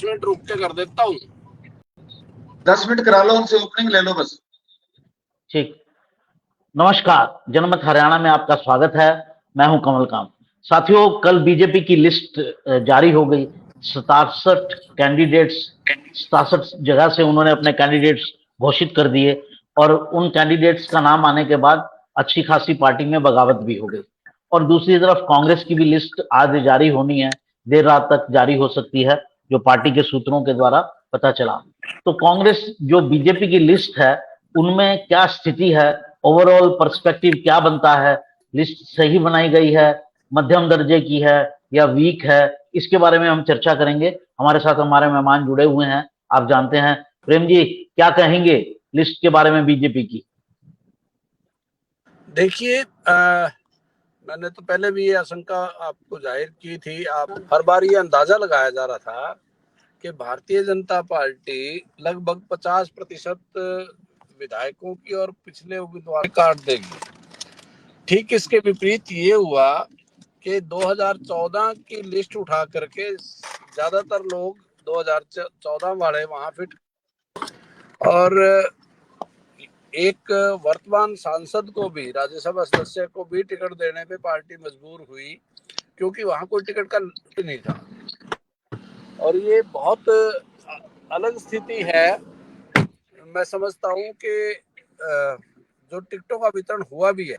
Minute रुक के कर देता हूँ। 10 मिनट करा लो उनसे, ओपनिंग ले लो बस। ठीक। नमस्कार, जनमत हरियाणा में आपका स्वागत है। मैं हूं कमल कांत। साथियों, कल बीजेपी की लिस्ट जारी हो गई। 67 कैंडिडेट्स, 67 जगह से उन्होंने अपने कैंडिडेट्स घोषित कर दिए और उन कैंडिडेट्स का नाम आने के बाद अच्छी खासी पार्टी में बगावत भी हो गई। और दूसरी तरफ कांग्रेस की भी लिस्ट आज जारी होनी है, देर रात तक जारी हो सकती है, जो पार्टी के सूत्रों के द्वारा पता चला। तो कांग्रेस जो बीजेपी की लिस्ट है उनमें क्या स्थिति है, ओवरऑल पर्सपेक्टिव क्या बनता है, लिस्ट सही बनाई गई है, मध्यम दर्जे की है या वीक है, इसके बारे में हम चर्चा करेंगे। हमारे साथ हमारे मेहमान जुड़े हुए हैं, आप जानते हैं। प्रेम जी, क्या कहेंगे लिस्ट के बारे में बीजेपी की? देखिए, मैंने तो पहले भी ये आशंका आपको जाहिर की थी। आप हर बार ये अंदाजा लगाया जा रहा था कि भारतीय जनता पार्टी लगभग 50% विधायकों की और पिछले उम्मीदवार काट देगी। ठीक इसके विपरीत ये हुआ कि 2014 की लिस्ट उठा करके ज्यादातर लोग 2014 वाले वहां फिट, और एक वर्तमान सांसद को भी, राज्यसभा सदस्य को भी टिकट देने पे पार्टी मजबूर हुई, क्योंकि वहां कोई टिकट का नहीं था। और ये बहुत अलग स्थिति है। मैं समझता हूँ कि जो टिकटों का वितरण हुआ भी है,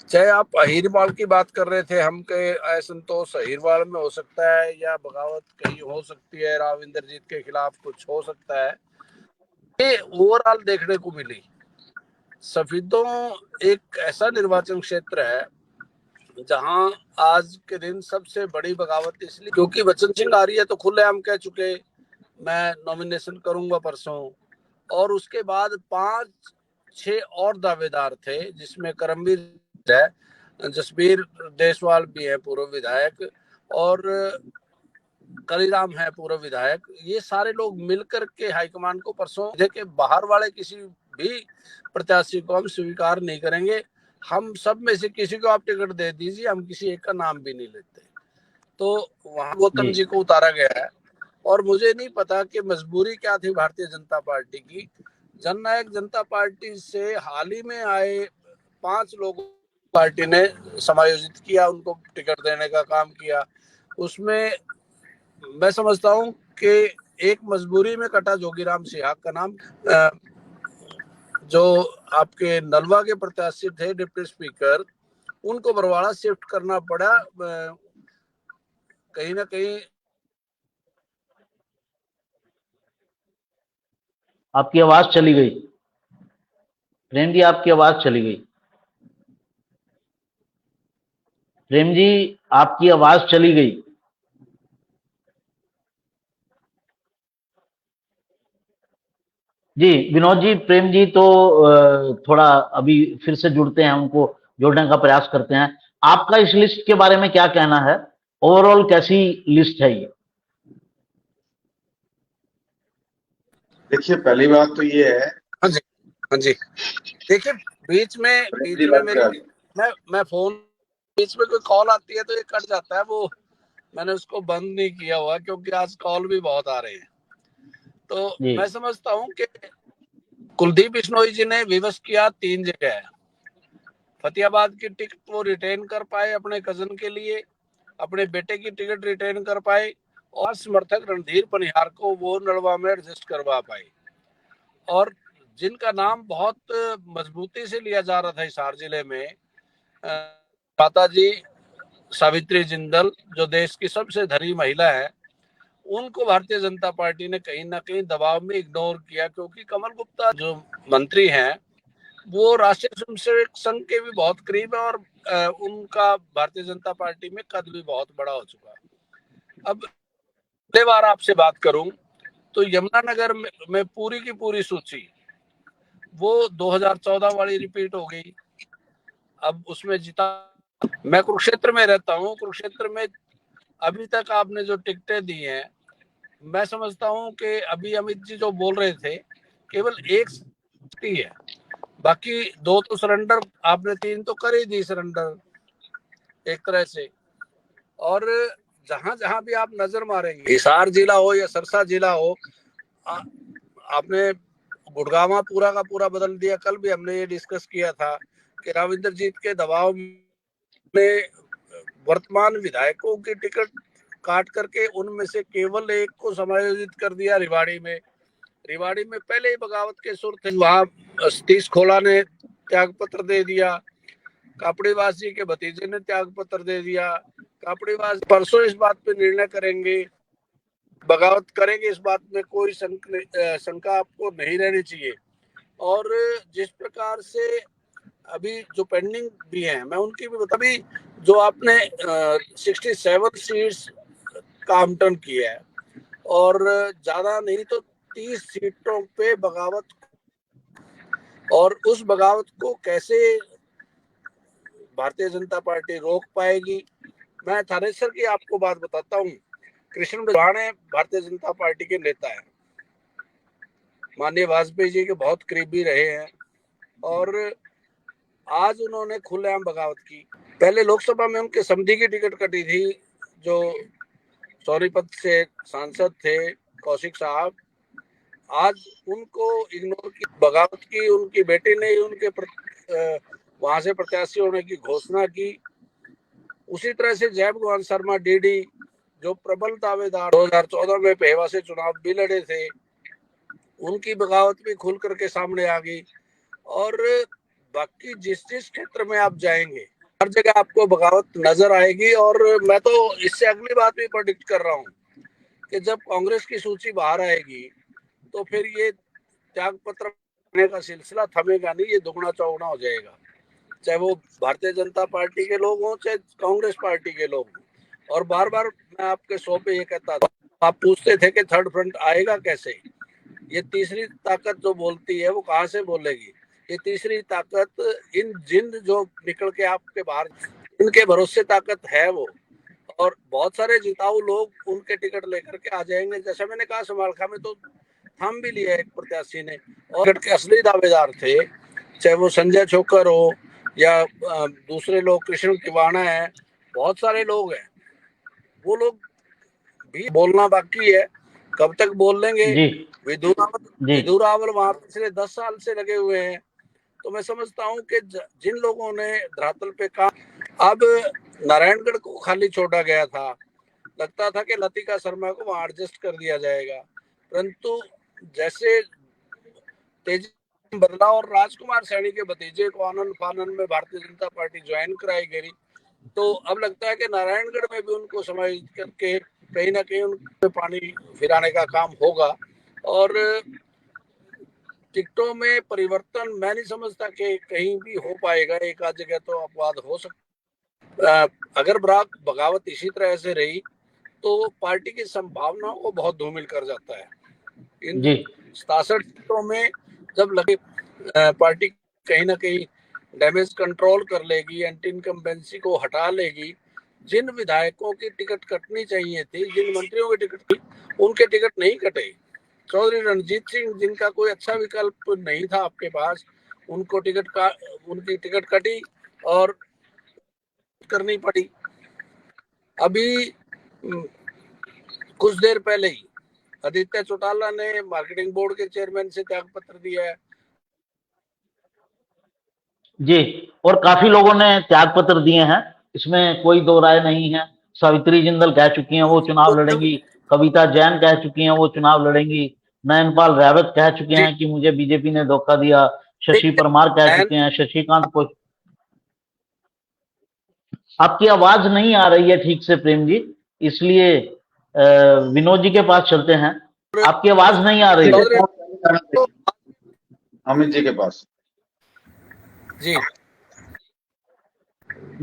चाहे आप अहिरवाल की बात कर रहे थे, हम के असंतोष अहिरवाल में हो सकता है या बगावत कहीं हो सकती है, राव इंद्रजीत के खिलाफ कुछ हो सकता है, ये ओवरऑल देखने को मिली। सफेदों एक ऐसा निर्वाचन क्षेत्र है जहां आज के दिन सबसे बड़ी बगावत इसलिए क्योंकि बच्चन सिंह आ रही है, तो खुलेआम कह चुके मैं नॉमिनेशन करूंगा परसों। और उसके बाद 5-6 और दावेदार थे, जिसमें करमवीर है, जसबीर देसवाल भी है पूर्व विधायक, और कलीराम है पूर्व विधायक। ये सारे लोग मिलकर के हाईकमान को परसों के बाहर वाले किसी भी प्रत्याशी को हम स्वीकार नहीं करेंगे, हम सब में से किसी को आप टिकट दे दीजिए, हम किसी एक का नाम भी नहीं लेते। तो वहां गौतम जी को उतारा गया है। और मुझे नहीं पता कि मजबूरी क्या थी भारतीय जनता पार्टी की। जननायक जनता पार्टी से हाल ही में आए 5 लोगों पार्टी ने समायोजित किया, उनको टिकट देने का काम किया। उसमें मैं समझता हूं कि एक मजबूरी में कटा जोगीराम सिहाग का नाम, जो आपके नलवा के प्रत्याशी थे डिप्टी स्पीकर, उनको बरवाड़ा शिफ्ट करना पड़ा। कहीं ना कहीं आपकी आवाज चली गई प्रेम जी, आपकी आवाज चली गई। प्रेम जी, आपकी आवाज चली गई। जी विनोद जी, प्रेम जी तो थोड़ा अभी फिर से जुड़ते हैं, उनको जोड़ने का प्रयास करते हैं। आपका इस लिस्ट के बारे में क्या कहना है? ओवरऑल कैसी लिस्ट है ये? देखिए, पहली बात तो ये है। हाँ जी, हाँ जी। देखिए, बीच में मेरी मैं फोन बीच में कोई कॉल आती है तो ये कट जाता है, वो मैंने उसको बंद नहीं किया हुआ क्योंकि आज कॉल भी बहुत आ रहे हैं। तो मैं समझता हूं कि कुलदीप बिश्नोई जी ने विवश किया 3 जगह। फतेहाबाद की टिकट वो रिटेन कर पाए अपने कजन के लिए, अपने बेटे की टिकट रिटेन कर पाए, और समर्थक रणधीर पनिहार को वो नलवा में एडजस्ट करवा पाए। और जिनका नाम बहुत मजबूती से लिया जा रहा था हिसार जिले में, माता जी सावित्री जिंदल, जो देश की सबसे धनी महिला है, उनको भारतीय जनता पार्टी ने कहीं ना कहीं दबाव में इग्नोर किया, क्योंकि कमल गुप्ता जो मंत्री हैं वो राष्ट्रीय स्वयंसेवक संघ के भी बहुत करीब है, और उनका भारतीय जनता पार्टी में कद भी बहुत बड़ा हो चुका है। अब अगले बार आपसे बात करूं तो यमुनानगर में पूरी की पूरी सूची वो 2014 वाली रिपीट हो गई। अब उसमें जिता, मैं कुरुक्षेत्र में रहता हूँ, कुरुक्षेत्र में अभी तक आपने जो टिकटें दी हैं, मैं समझता हूँ कि अभी अमित जी जो बोल रहे थे, केवल एक ही है, बाकी 2 तो सरेंडर, आपने 3 तो कर ही दी सरेंडर एक तरह से। और जहां जहां भी आप नजर मारेंगे, हिसार जिला हो या सरसा जिला हो, आपने गुड़गांव पूरा का पूरा बदल दिया। कल भी हमने ये डिस्कस किया था कि राविंदर जीत के दबाव में वर्तमान विधायकों की टिकट काट करके उनमें से केवल एक को समायोजित कर दिया रिवाड़ी में। रिवाड़ी में पहले ही बगावत के सुर थे, वहां सतीश खोला ने त्याग पत्र दे दिया, कापड़ीवास जी के भतीजे ने त्याग पत्र दे दिया। कापड़ीवास परसों इस बात पे निर्णय करेंगे, बगावत करेंगे, इस बात में कोई शंका आपको नहीं रहनी चाहिए। और जिस प्रकार से अभी जो पेंडिंग भी हैं, मैं उनकी भी बता, भी जो आपने 67 सीट्स का आवंटन किया है और ज्यादा नहीं तो 30 सीटों पे बगावत, और उस बगावत को कैसे भारतीय जनता पार्टी रोक पाएगी। मैं थानेसर की आपको बात बताता हूँ। कृष्ण बड़वाने भारतीय जनता पार्टी के नेता हैं, माननीय वाजपेयी जी के बहुत करीबी रहे हैं, और आज उन्होंने खुलेआम बगावत की। पहले लोकसभा में उनके समधी की टिकट कटी थी, जो सोनीपत से सांसद थे कौशिक साहब, आज उनको इग्नोर की, बगावत की। उनकी बेटी ने उनके वहां से प्रत्याशी होने की घोषणा की। उसी तरह से जय भगवान शर्मा डीडी, जो प्रबल दावेदार 2014 में पेहवा से चुनाव भी लड़े थे, उनकी बगावत भी खुल करके सामने आ गई। और बाकी जिस जिस क्षेत्र में आप जाएंगे हर जगह आपको बगावत नजर आएगी। और मैं तो इससे अगली बात भी प्रेडिक्ट कर रहा हूँ कि जब कांग्रेस की सूची बाहर आएगी तो फिर ये त्याग पत्र देने का सिलसिला थमेगा नहीं, ये दुगना चौगुना हो जाएगा, चाहे वो भारतीय जनता पार्टी के लोग हों चाहे कांग्रेस पार्टी के लोग हों। और बार बार मैं आपके शो पे ये कहता था, आप पूछते थे कि थर्ड फ्रंट आएगा कैसे, ये तीसरी ताकत जो बोलती है वो कहाँ से बोलेगी। ये तीसरी ताकत इन जिन जो निकल के आपके बाहर, इनके भरोसे ताकत है वो, और बहुत सारे जिताऊ लोग उनके टिकट लेकर के आ जाएंगे। जैसा मैंने कहा, समालखा में तो थाम भी लिया एक प्रत्याशी ने, और टिकट के असली दावेदार थे, चाहे वो संजय छोकर हो या दूसरे लोग, कृष्ण किवाणा है, बहुत सारे लोग हैं। वो लोग भी बोलना बाकी है, कब तक बोल लेंगे। विधु रावल वहां पिछले 10 साल से लगे हुए हैं। तो मैं समझता हूं कि जिन लोगों ने धरातल पे काम, अब नारायणगढ़ को खाली छोड़ा गया था, लगता था कि लतिका शर्मा को वहां एडजस्ट कर दिया जाएगा, परंतु जैसे तेजी बदला और राजकुमार सैनी के भतीजे को आनंद फानन में भारतीय जनता पार्टी ज्वाइन कराई गई, तो अब लगता है कि नारायणगढ़ में भी उनको समायोजित करके कहीं ना कहीं उनको पानी फिराने का काम होगा। और टिकटों में परिवर्तन मैं नहीं समझता कि कहीं भी हो पाएगा, एक आध जगह तो अपवाद हो सकता। अगर बगावत इसी तरह से रही तो पार्टी की संभावनाओं को बहुत धूमिल कर जाता है। इन 67 सीटों में जब लगे पार्टी कहीं ना कहीं डैमेज कंट्रोल कर लेगी, एंटी इनकम्बेंसी को हटा लेगी, जिन विधायकों की टिकट कटनी चाहिए थी, जिन मंत्रियों की टिकट थी, उनके टिकट नहीं कटे। चौधरी रणजीत सिंह, जिनका कोई अच्छा विकल्प नहीं था आपके पास, उनकी टिकट कटी और करनी पड़ी। अभी कुछ देर पहले ही आदित्य चौटाला ने मार्केटिंग बोर्ड के चेयरमैन से त्याग पत्र दिया है। जी, और काफी लोगों ने त्याग पत्र दिए हैं, इसमें कोई दो राय नहीं है। सावित्री जिंदल कह चुकी हैं वो चुनाव लड़ेंगी, कविता जैन कह चुकी हैं वो चुनाव लड़ेंगी, नयनपाल रावत कह चुके हैं कि मुझे बीजेपी ने धोखा दिया, शशि परमार कह चुके हैं, शशिकांत को। आपकी आवाज नहीं आ रही है ठीक से प्रेम जी, इसलिए विनोद जी के पास चलते हैं। आपकी आवाज नहीं आ रही है अमित जी के पास। जी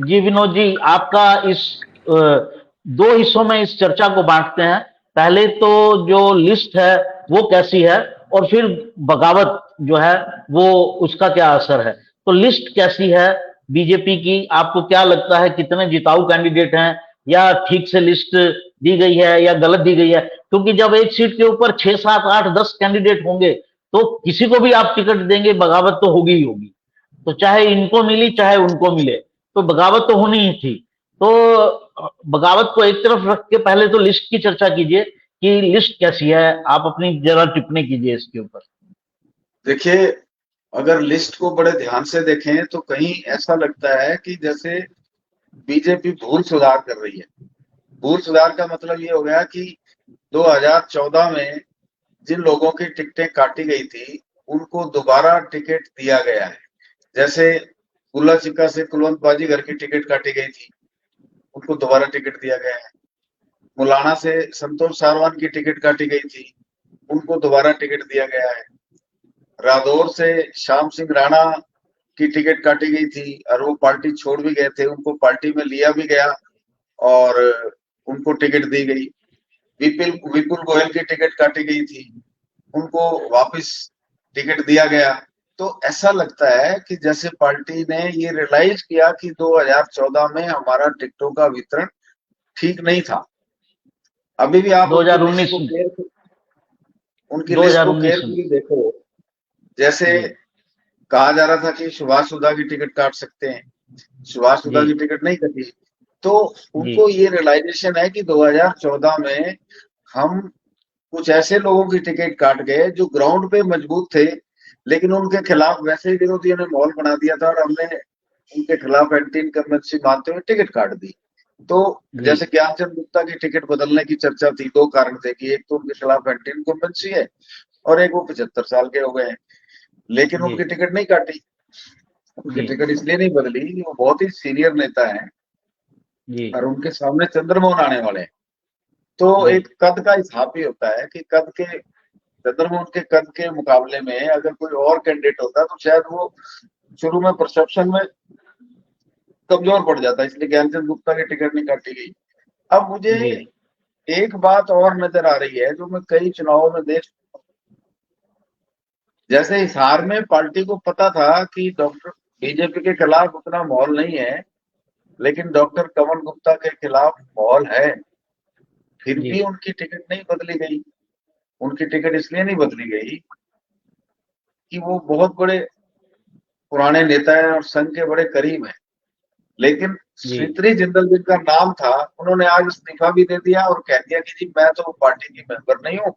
जी विनोद जी, आपका इस दो हिस्सों में इस चर्चा को बांटते हैं। पहले तो जो लिस्ट है वो कैसी है, और फिर बगावत जो है वो उसका क्या असर है। तो लिस्ट कैसी है बीजेपी की, आपको क्या लगता है कितने जिताऊ कैंडिडेट हैं, या ठीक से लिस्ट दी गई है या गलत दी गई है? क्योंकि जब एक सीट के ऊपर 6, 7, 8, 10 कैंडिडेट होंगे तो किसी को भी आप टिकट देंगे, बगावत तो होगी ही होगी। तो चाहे इनको मिली चाहे उनको मिले, तो बगावत तो होनी ही थी। तो बगावत को एक तरफ रख के पहले तो लिस्ट की चर्चा कीजिए कि लिस्ट कैसी है, आप अपनी जरा टिप्पणी कीजिए इसके ऊपर। देखिए, अगर लिस्ट को बड़े ध्यान से देखें तो कहीं ऐसा लगता है कि जैसे बीजेपी भूल सुधार कर रही है। भूल सुधार का मतलब ये हो गया कि 2014 में जिन लोगों की टिकटें काटी गई थी उनको दोबारा टिकट दिया गया है। जैसे बुल्ला चिक्का से कुलवंत बाजीगर की टिकट काटी गई थी, उनको दोबारा टिकट दिया गया है। मुलाना से संतोष सारवान की टिकट काटी गई थी, उनको दोबारा टिकट दिया गया है। रादौर से श्याम सिंह राणा की टिकट काटी गई थी और वो पार्टी छोड़ भी गए थे, उनको पार्टी में लिया भी गया और उनको टिकट दी गई। विपुल गोयल की टिकट काटी गई थी, उनको वापस टिकट दिया गया। तो ऐसा लगता है कि जैसे पार्टी ने ये रियलाइज किया कि 2014 में हमारा टिकटों का वितरण ठीक नहीं था। अभी भी आप 2019 उनकी लिस्ट को केयरफुली देखो। जैसे कहा जा रहा था कि सुभाष सुधा की टिकट काट सकते हैं, सुभाष सुधा की टिकट नहीं कटी। तो उनको ये रियलाइजेशन है कि 2014 में हम कुछ ऐसे लोगों की टिकट काट गए जो ग्राउंड पे मजबूत थे, लेकिन उनके खिलाफ वैसे ही विरोधियों ने माहौल बना दिया था और हमने उनके खिलाफ एंटी इनकम्बेंसी मानते हुए टिकट काट दी। तो जैसे ज्ञानचंद गुप्ता की टिकट बदलने की चर्चा थी, दो कारण थे कि एक तो उनके खिलाफ एंटी इनकम्बेंसी है और एक वो 75 साल के हो गए हैं, लेकिन उनकी टिकट नहीं काटी। उनकी टिकट इसलिए नहीं बदली कि वो बहुत ही सीनियर नेता है और उनके सामने चंद्रमोहन आने वाले हैं। तो एक कद का हिसाब भी होता है कि कद के चंद्रमोहन के कद के मुकाबले में अगर कोई और कैंडिडेट होता तो शायद वो शुरू में परसेप्शन में कमजोर पड़ जाता, इसलिए ज्ञानचंद गुप्ता की टिकट नहीं काटी गई। अब मुझे एक बात और नजर आ रही है जो मैं कई चुनावों में देख, जैसे हिसार में पार्टी को पता था कि डॉक्टर बीजेपी के खिलाफ उतना माहौल नहीं है, लेकिन डॉक्टर कमल गुप्ता के खिलाफ माहौल है, फिर भी उनकी टिकट नहीं बदली गई। उनकी टिकट इसलिए नहीं बदली गई कि वो बहुत बड़े पुराने नेता हैं और संघ के बड़े करीब हैं, लेकिन स्मृति जिंदल जिनका नाम था उन्होंने आज इस्तीफा भी दे दिया और कह दिया कि जी मैं तो पार्टी की मेंबर नहीं हूँ।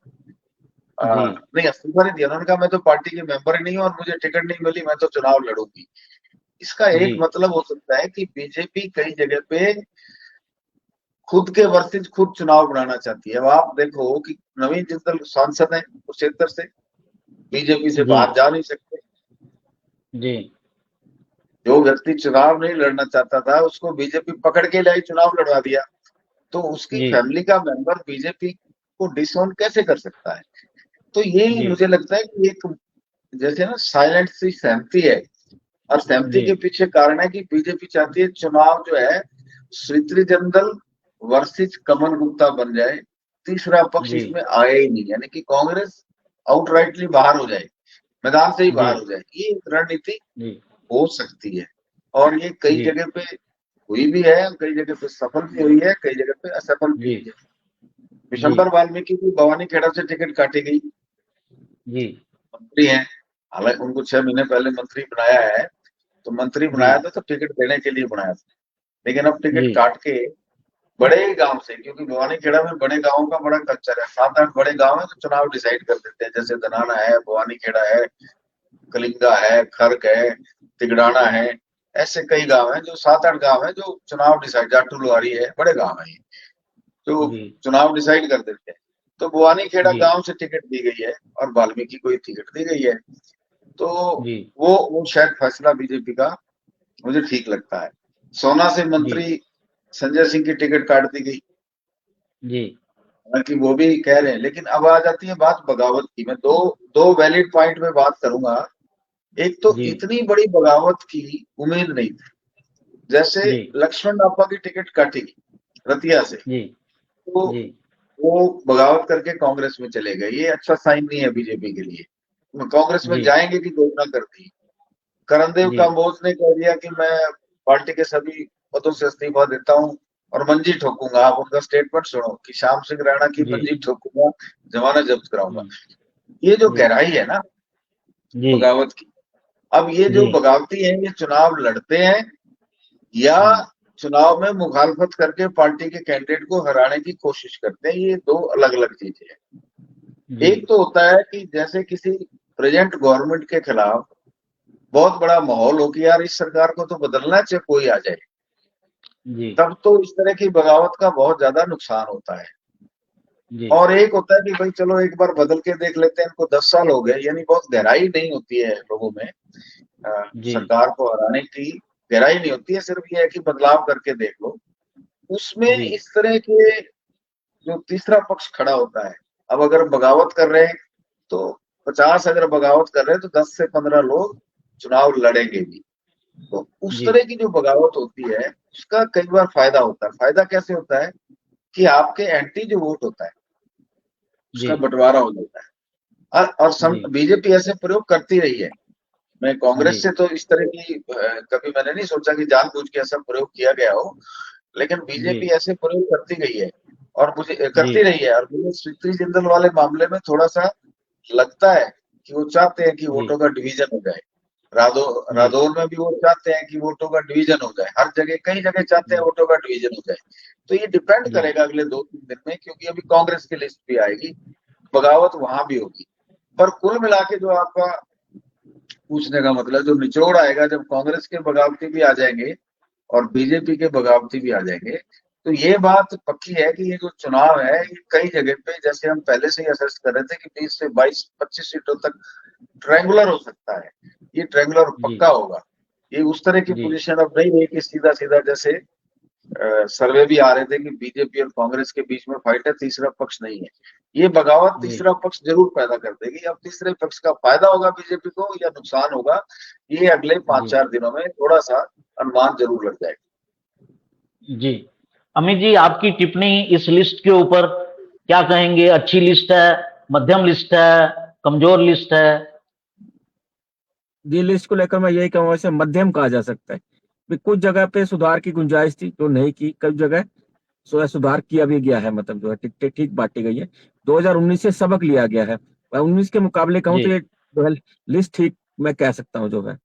नहीं, इस्तीफा नहीं दिया, उन्होंने कहा मैं तो पार्टी की मेंबर ही नहीं हूँ और मुझे टिकट नहीं मिली, मैं तो चुनाव लड़ूंगी। इसका एक मतलब हो सकता है कि बीजेपी कई जगह पे खुद के वर्सेज खुद चुनाव बनाना चाहती है। अब आप देखो कि नवीन जिंदल सांसद है उस क्षेत्र से, बीजेपी से बाहर जा नहीं सकते। जो व्यक्ति चुनाव नहीं लड़ना चाहता था उसको बीजेपी पकड़ के लाई चुनाव लड़वा दिया, तो उसकी फैमिली का मेंबर बीजेपी को डिसऑन कैसे कर सकता है? तो ये मुझे लगता है कि एक जैसे ना साइलेंट सी सहमति है, और सहमति के पीछे कारण है कि बीजेपी चाहती है चुनाव जो है श्रीत्री जिंदल वर्सेस कमल गुप्ता बन जाए, तीसरा पक्ष इसमें आए ही नहीं, यानी कि कांग्रेस आउटराइटली बाहर हो जाए, मैदान से ही बाहर हो जाए। ये एक रणनीति हो सकती है और ये कई जगह पे हुई भी है, कई जगह पे सफल भी हुई है, कई जगह पे असफल भी हुई है। विशंबर वाल्मीकि की भवानी खेड़ा से टिकट काटी गई, मंत्री हैं, हालांकि उनको 6 महीने पहले मंत्री बनाया है, तो मंत्री बनाया था तो टिकट देने के लिए बनाया था, लेकिन अब टिकट काट के बड़े गांव से, क्योंकि भवानी खेड़ा में बड़े गांवों का बड़ा कल्चर है, 7-8 बड़े गांव है तो चुनाव डिसाइड कर देते हैं, जैसे दनाना है, भवानी खेड़ा है, कलिंगा है, खर्क है, तिगड़ाना है, ऐसे कई गांव हैं जो 7-8 गांव हैं जो चुनाव डिसाइड, जाटू लुहारी है, बड़े गांव हैं जो चुनाव डिसाइड कर देते हैं। तो भवानी खेड़ा गांव से टिकट दी गई है और वाल्मीकि को टिकट दी गई है, तो वो शायद फैसला बीजेपी का मुझे ठीक लगता है। सोना से मंत्री संजय सिंह की टिकट काट दी गई, हालांकि वो भी कह रहे हैं, लेकिन अब आ जाती है बात बगावत की। मैं दो वैलिड पॉइंट में बात करूंगा। एक तो इतनी बड़ी बगावत की उम्मीद नहीं थी, जैसे लक्ष्मण डापा की टिकट काटी गई रतिया से, तो वो बगावत करके कांग्रेस में चले गए, ये अच्छा साइन नहीं है बीजेपी के लिए। कांग्रेस में जाएंगे कि घोषणा कर दी। करणदेव काम्बोज ने कह दिया कि मैं पार्टी के सभी पदों से इस्तीफा देता हूँ और मंजी ठोकूंगा। आप उनका स्टेटमेंट सुनो कि श्याम सिंह राणा की मंजी ठोकूंगा, जमानत जब्त कराऊंगा। ये जो गहराई है ना बगावत की, अब ये जो बगावती हैं ये चुनाव लड़ते हैं या चुनाव में मुखालफत करके पार्टी के कैंडिडेट को हराने की कोशिश करते हैं। ये दो अलग अलग चीजें हैं। जी एक तो होता है कि जैसे किसी प्रेजेंट गवर्नमेंट के खिलाफ बहुत बड़ा माहौल हो कि यार इस सरकार को तो बदलना चाहिए, कोई आ जाए, जी तब तो इस तरह की बगावत का बहुत ज्यादा नुकसान होता है। जी और एक होता है कि भाई चलो एक बार बदल के देख लेते हैं, इनको 10 साल हो गए, यानी बहुत गहराई नहीं होती है लोगों में जी सरकार को हराने की गहराई नहीं होती है, सिर्फ ये है कि बदलाव करके देख लो। उसमें जी इस तरह के जो तीसरा पक्ष खड़ा होता है, अब अगर बगावत कर रहे हैं तो 50 अगर बगावत कर रहे हैं तो 10 से 15 लोग चुनाव लड़ेंगे भी। तो उस जी तरह की जो बगावत होती है उसका कई बार फायदा होता है। फायदा कैसे होता है कि आपके एंटी जो वोट होता है जी उसका बंटवारा हो जाता है। और जी बीजेपी ऐसे प्रयोग करती रही है। मैं जी कांग्रेस से तो इस तरह की कभी मैंने नहीं सोचा कि जानबूझ के ऐसा प्रयोग किया गया हो, लेकिन जी बीजेपी ऐसे प्रयोग करती गई है और मुझे जी करती रही है। और मुझे स्वीकृति जिंदल वाले मामले में थोड़ा सा लगता है कि वो चाहते हैं कि जी वोटों का डिवीजन हो जाए। जी रादौर में भी वो चाहते हैं कि वोटों का डिवीजन हो जाए, हर जगह कई जगह चाहते हैं जी वोटों का डिवीजन हो जाए। तो ये डिपेंड जी करेगा अगले 2-3 दिन में, क्योंकि अभी कांग्रेस की लिस्ट भी आएगी, बगावत वहां भी होगी। पर कुल मिला के जो आपका पूछने का मतलब जो निचोड़ आएगा, जब कांग्रेस के बगावती भी आ जाएंगे और बीजेपी के बगावती भी आ जाएंगे, तो ये बात पक्की है कि ये जो चुनाव है ये कई जगह पे, जैसे हम पहले से ही असेस कर रहे थे कि 20 से 22-25 सीटों तक ट्रायंगुलर हो सकता है। ये ट्रायंगुलर जी पक्का होगा। ये उस तरह की जी पोजीशन अब नहीं है कि सीधा सीधा, जैसे सर्वे भी आ रहे थे कि बीजेपी और कांग्रेस के बीच में फाइट है, तीसरा पक्ष नहीं है। ये बगावत जी तीसरा पक्ष जरूर पैदा कर देगी। अब तीसरे पक्ष का फायदा होगा बीजेपी को या नुकसान होगा, ये अगले पांच जी चार दिनों में थोड़ा सा अनुमान जरूर लग जाएगा। जी अमित जी, आपकी टिप्पणी इस लिस्ट के ऊपर क्या कहेंगे? अच्छी लिस्ट है, मध्यम लिस्ट है, कमजोर लिस्ट है? ये लिस्ट को लेकर मैं यही कहूंगा, इसे मध्यम कहा जा सकता है। कुछ जगह पे सुधार की गुंजाइश थी जो नहीं की, कई जगह सुधार किया भी गया है, मतलब जो है ठीक ठीक बांटी गई है। 2019 से सबक लिया गया है। मैं 19 के मुकाबले कहूँ जी तो ये जो है लिस्ट ठीक मैं कह सकता हूँ जो है,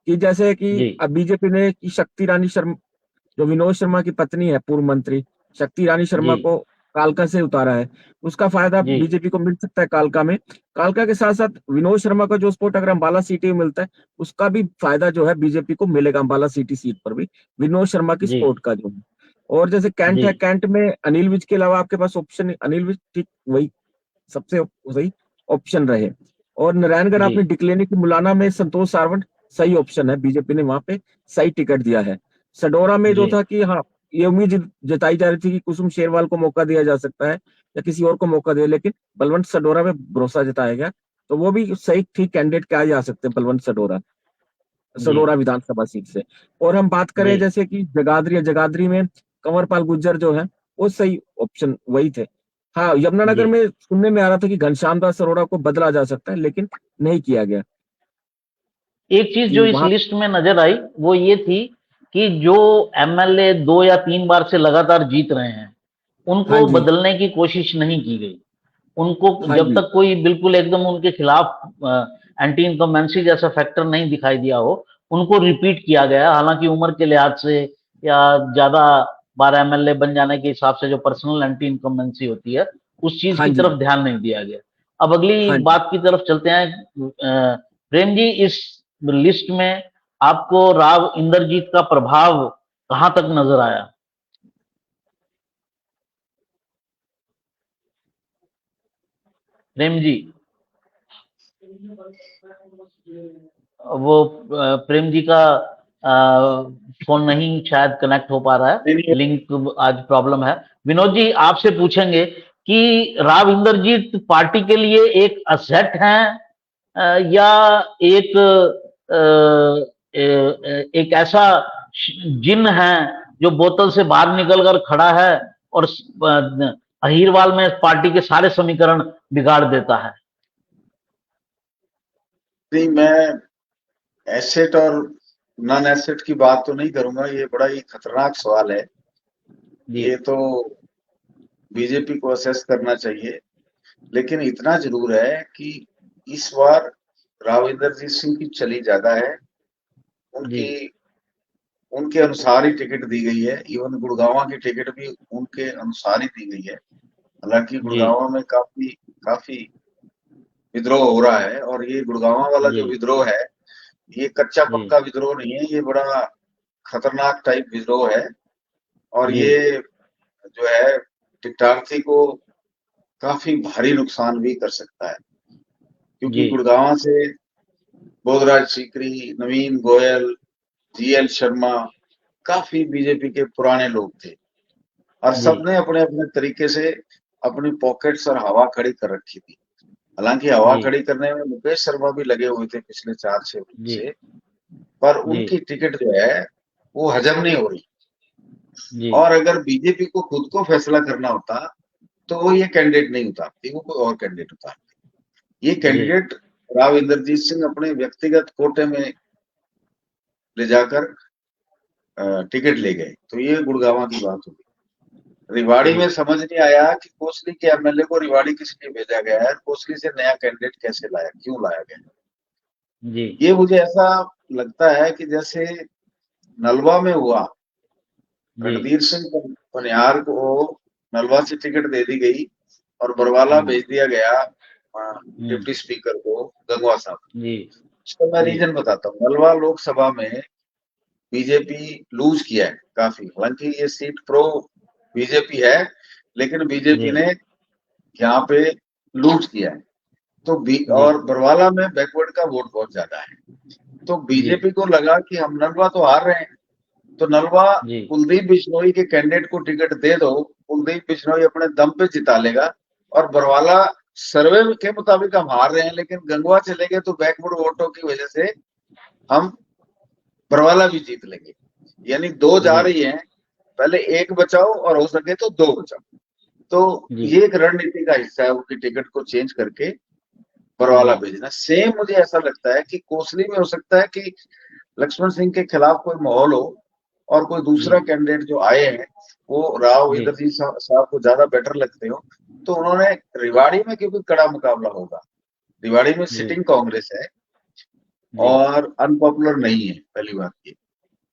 कि जैसे कि जी अब बीजेपी ने की शक्ति रानी शर्मा, जो विनोद शर्मा की पत्नी है, पूर्व मंत्री शक्ति रानी जी शर्मा को कालका से उतारा है। उसका फायदा जी बीजेपी को मिल सकता है कालका में। कालका के साथ साथ विनोद शर्मा का जो स्पोर्ट अगर अम्बाला सिटी में मिलता है, उसका भी फायदा जो है बीजेपी को मिलेगा अम्बाला सिटी सीट पर भी, विनोद शर्मा की जी सपोर्ट का जो है। और जैसे कैंट जी है, कैंट में अनिल विज के अलावा आपके पास ऑप्शन, अनिल विज ठीक वही सबसे सही ऑप्शन रहे। और नारायणगढ़ जी आपने डिक्लेयर की, मुलाना में संतोष सारवंत सही ऑप्शन है, बीजेपी ने वहां पे सही टिकट दिया है। सडोरा में जो जी था कि हाँ, ये उम्मीद जताई जा रही थी कि कुसुम शेरवाल को मौका दिया जा सकता है या किसी और को मौका दे, लेकिन बलवंत सडोरा में भरोसा जताया गया। तो वो भी सही ठीक कैंडिडेट कहा जा सकते हैं, बलवंत सडोरा, जी सडोरा विधानसभा सीट से। और हम बात जी करें जैसे कि जगाधरी, जगाधरी में कंवरपाल गुर्जर जो है वो सही ऑप्शन वही थे। हाँ, यमुनानगर जी में सुनने में आ रहा था कि घनश्याम दास अरोड़ा को बदला जा सकता है, लेकिन नहीं किया गया एक चीज कि जो इस वहां। लिस्ट में नजर आई वो ये थी कि जो एमएलए 2 या 3 बार से लगातार जीत रहे हैं हाँ उनको जी, बदलने की कोशिश नहीं की गई। उनको हाँ जब जी, तक कोई बिल्कुल एकदम उनके खिलाफ एंटी इनकम्बेंसी जैसा फैक्टर नहीं दिखाई दिया हो, उनको रिपीट किया गया। हालांकि उम्र के लिहाज से या ज्यादा बार एमएलए बन जाने के हिसाब से जो पर्सनल एंटी इनकम्बेंसी होती है उस चीज हाँ की जी, तरफ ध्यान नहीं दिया गया। अब अगली हाँ जी। बात की तरफ चलते हैं। प्रेम जी, इस लिस्ट में आपको राव इंद्रजीत का प्रभाव कहां तक नजर आया? प्रेम जी, वो प्रेम जी का फोन नहीं शायद कनेक्ट हो पा रहा है, नहीं नहीं, लिंक आज प्रॉब्लम है। विनोद जी, आपसे पूछेंगे कि राव इंद्रजीत पार्टी के लिए एक असेट है या एक एक ऐसा जिन है जो बोतल से बाहर निकलकर खड़ा है और अहीरवाल में पार्टी के सारे समीकरण बिगाड़ देता है? नहीं, मैं एसेट और नॉन एसेट की बात तो नहीं करूंगा, ये बड़ा ही खतरनाक सवाल है। जी ये तो बीजेपी को असेस करना चाहिए। लेकिन इतना जरूर है कि इस बार राविंदर जीत सिंह की चली ज्यादा है। जी उनकी उनके अनुसार ही टिकट दी गई है। इवन गुड़गांव की टिकट भी उनके अनुसार ही दी गई है। हालांकि गुड़गांव में काफी विद्रोह हो रहा है, और ये गुड़गांव वाला जो विद्रोह है, ये कच्चा पक्का विद्रोह नहीं है, ये बड़ा खतरनाक टाइप विद्रोह है। और ये जो है टिकटार्थी को काफी भारी नुकसान भी कर सकता है, क्योंकि गुड़गांव से बोधराज सीकरी, नवीन गोयल, जीएल शर्मा काफी बीजेपी के पुराने लोग थे, और सबने अपने अपने तरीके से अपनी पॉकेट्स और हवा खड़ी कर रखी थी। हालांकि हवा खड़ी करने में मुकेश शर्मा भी लगे हुए थे पिछले 4-6 महीने से, पर उनकी टिकट जो है वो हजम नहीं हो रही। और अगर बीजेपी को खुद को फैसला करना होता तो वो ये कैंडिडेट नहीं उतारती, वो कोई और कैंडिडेट उतारती। ये कैंडिडेट राव इंद्रजीत सिंह अपने व्यक्तिगत कोटे में ले जाकर टिकट ले गए। तो ये गुड़गांव की बात होगी। रिवाड़ी में समझ नहीं आया कि कोसली के एमएलए को रिवाड़ी किस लिए भेजा गया है, कोसली से नया कैंडिडेट कैसे लाया, क्यों लाया गया। ये मुझे ऐसा लगता है कि जैसे नलवा में हुआ, रणधीर सिंह पनियार को नलवा से टिकट दे दी गई और बरवाला भेज दिया गया डिप्टी स्पीकर को, गंगवा साहब। इसका मैं रीजन बताता हूँ। नलवा लोकसभा में बीजेपी लूज किया है काफी, हालांकि ये सीट प्रो बीजेपी है, लेकिन बीजेपी ने यहाँ पे लूज किया है। तो और बरवाला में बैकवर्ड का वोट बहुत ज्यादा है, तो बीजेपी को लगा कि हम नलवा तो हार रहे हैं, तो नलवा कुलदीप बिश्नोई के कैंडिडेट को टिकट दे दो, कुलदीप बिश्नोई अपने दम पे जिता लेगा। और बरवाला सर्वे के मुताबिक हम हार रहे हैं, लेकिन गंगवा चले गए तो बैकवर्ड वोटों की वजह से हम बरवाला भी जीत लेंगे। यानी 2 जा रही हैं, पहले 1 बचाओ और हो सके तो 2 बचाओ। तो ये एक रणनीति का हिस्सा है उनकी टिकट को चेंज करके बरवाला भेजना। सेम मुझे ऐसा लगता है कि कोसली में हो सकता है कि लक्ष्मण सिंह के खिलाफ कोई माहौल हो और कोई दूसरा कैंडिडेट जो आए हैं वो राव इंद्रजीत साहब को ज्यादा बेटर लगते हो, तो उन्होंने रिवाड़ी में, क्योंकि कड़ा मुकाबला होगा, रिवाड़ी में सिटिंग कांग्रेस है और अनपॉपुलर नहीं है, पहली बात ये।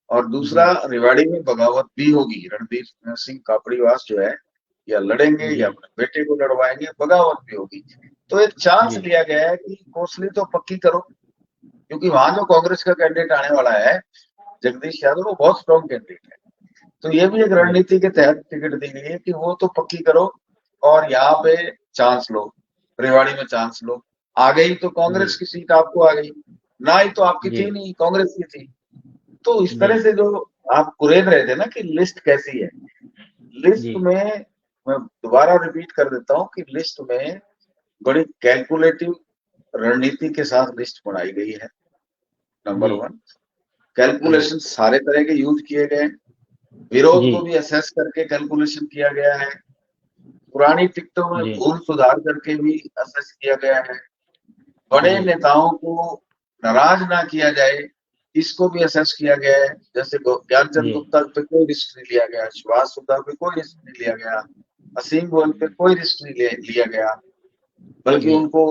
और दूसरा, रिवाड़ी में बगावत भी होगी, रणधीर सिंह कापड़ीवास जो है या लड़ेंगे या अपने बेटे को लड़वाएंगे, बगावत भी होगी। तो एक चांस लिया गया है कि कोसली तो पक्की करो, क्योंकि वहां जो कांग्रेस का कैंडिडेट आने वाला है जगदीश यादव, वो बहुत स्ट्रॉन्ग कैंडिडेट है। तो ये भी एक रणनीति के तहत टिकट दी गई है कि वो तो पक्की करो और यहाँ पे चांस लो, रेवाड़ी में चांस लो। आ गई तो कांग्रेस की सीट आपको आ गई, ना ही तो आपकी थी नहीं, कांग्रेस की थी। तो इस तरह से जो आप कुरेद रहे थे ना कि लिस्ट कैसी है, लिस्ट में मैं दोबारा रिपीट कर देता हूँ कि लिस्ट में बड़ी कैलकुलेटिव रणनीति के साथ लिस्ट बनाई गई है। नंबर 1, कैलकुलेशन सारे तरह के यूज किए गए, विरोध को भी असेस करके कैलकुलेशन किया गया है, पुरानी टिकटों में भूल सुधार करके भी असेस किया गया है, बड़े नेताओं को नाराज ना किया जाए इसको भी असेस किया गया है। जैसे ज्ञानचंद गुप्ता पे कोई रिस्क नहीं लिया गया, सुभाष सुधा पे कोई रिस्क नहीं लिया गया, असीम गोयल पे कोई रिस्क नहीं लिया गया, बल्कि उनको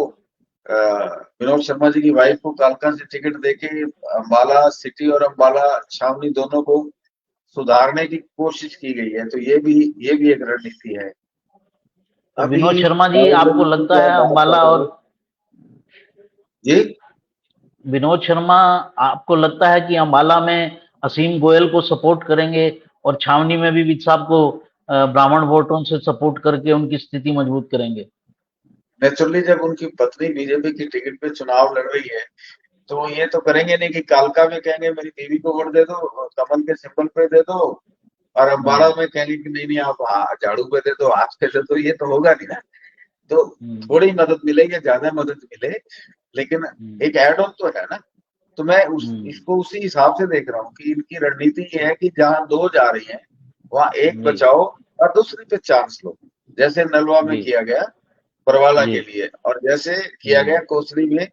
विनोद शर्मा जी की वाइफ को कालका से टिकट देके अम्बाला सिटी और अम्बाला छावनी दोनों को सुधारने की कोशिश की गई है। तो ये भी एक रणनीति है। तो विनोद शर्मा जी, आपको लगता है अम्बाला और विनोद शर्मा, आपको लगता है कि अम्बाला में असीम गोयल को सपोर्ट करेंगे और छावनी में भी विद साहब को ब्राह्मण वोटों से सपोर्ट करके उनकी स्थिति मजबूत करेंगे? नेचुरली जब उनकी पत्नी बीजेपी की टिकट पे चुनाव लड़ रही है तो ये तो करेंगे नहीं कि कालका में कहेंगे मेरी बीवी को वोट दे दो, कमल के सिंबल पे दे दो, और अम्बाला में कहेंगे कि नहीं आप झाड़ू पे दे दो, हाथ पे दे दो। ये तो होगा नहीं ना। तो थोड़ी मदद मिले या ज्यादा मदद मिले, लेकिन एक एड ऑन तो है ना। तो मैं इसको उसी हिसाब से देख रहा हूँ कि इनकी रणनीति ये है कि जहां 2 जा रही हैं वहां 1 बचाओ और दूसरी पे चांस लो, जैसे नलवा में किया गया बरवाला के लिए, और जैसे किया गया कोसली में,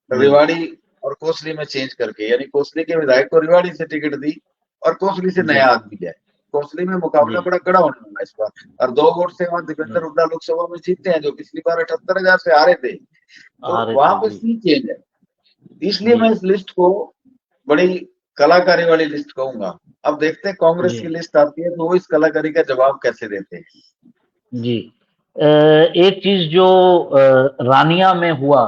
रेवाड़ी और कोसली में चेंज करके, यानी कोसली के विधायक को रेवाड़ी से टिकट दी और कोसली से नया आदमी गया। कोसली में मुकाबला बड़ा कड़ा होने वाला इस बार, और 2 वोट से वहां दीपेंद्र हुड्डा लोकसभा में जीतते हैं, जो पिछली बार 78,000 से हारे थे। तो वहां पे सीट चेंज है, इसलिए मैं इस लिस्ट को बड़ी कलाकारी वाली लिस्ट कहूंगा। अब देखते हैं कांग्रेस जी की लिस्ट आती है तो वो इस कलाकारी का जवाब कैसे देते हैं। जी। एक चीज जो रानिया में हुआ,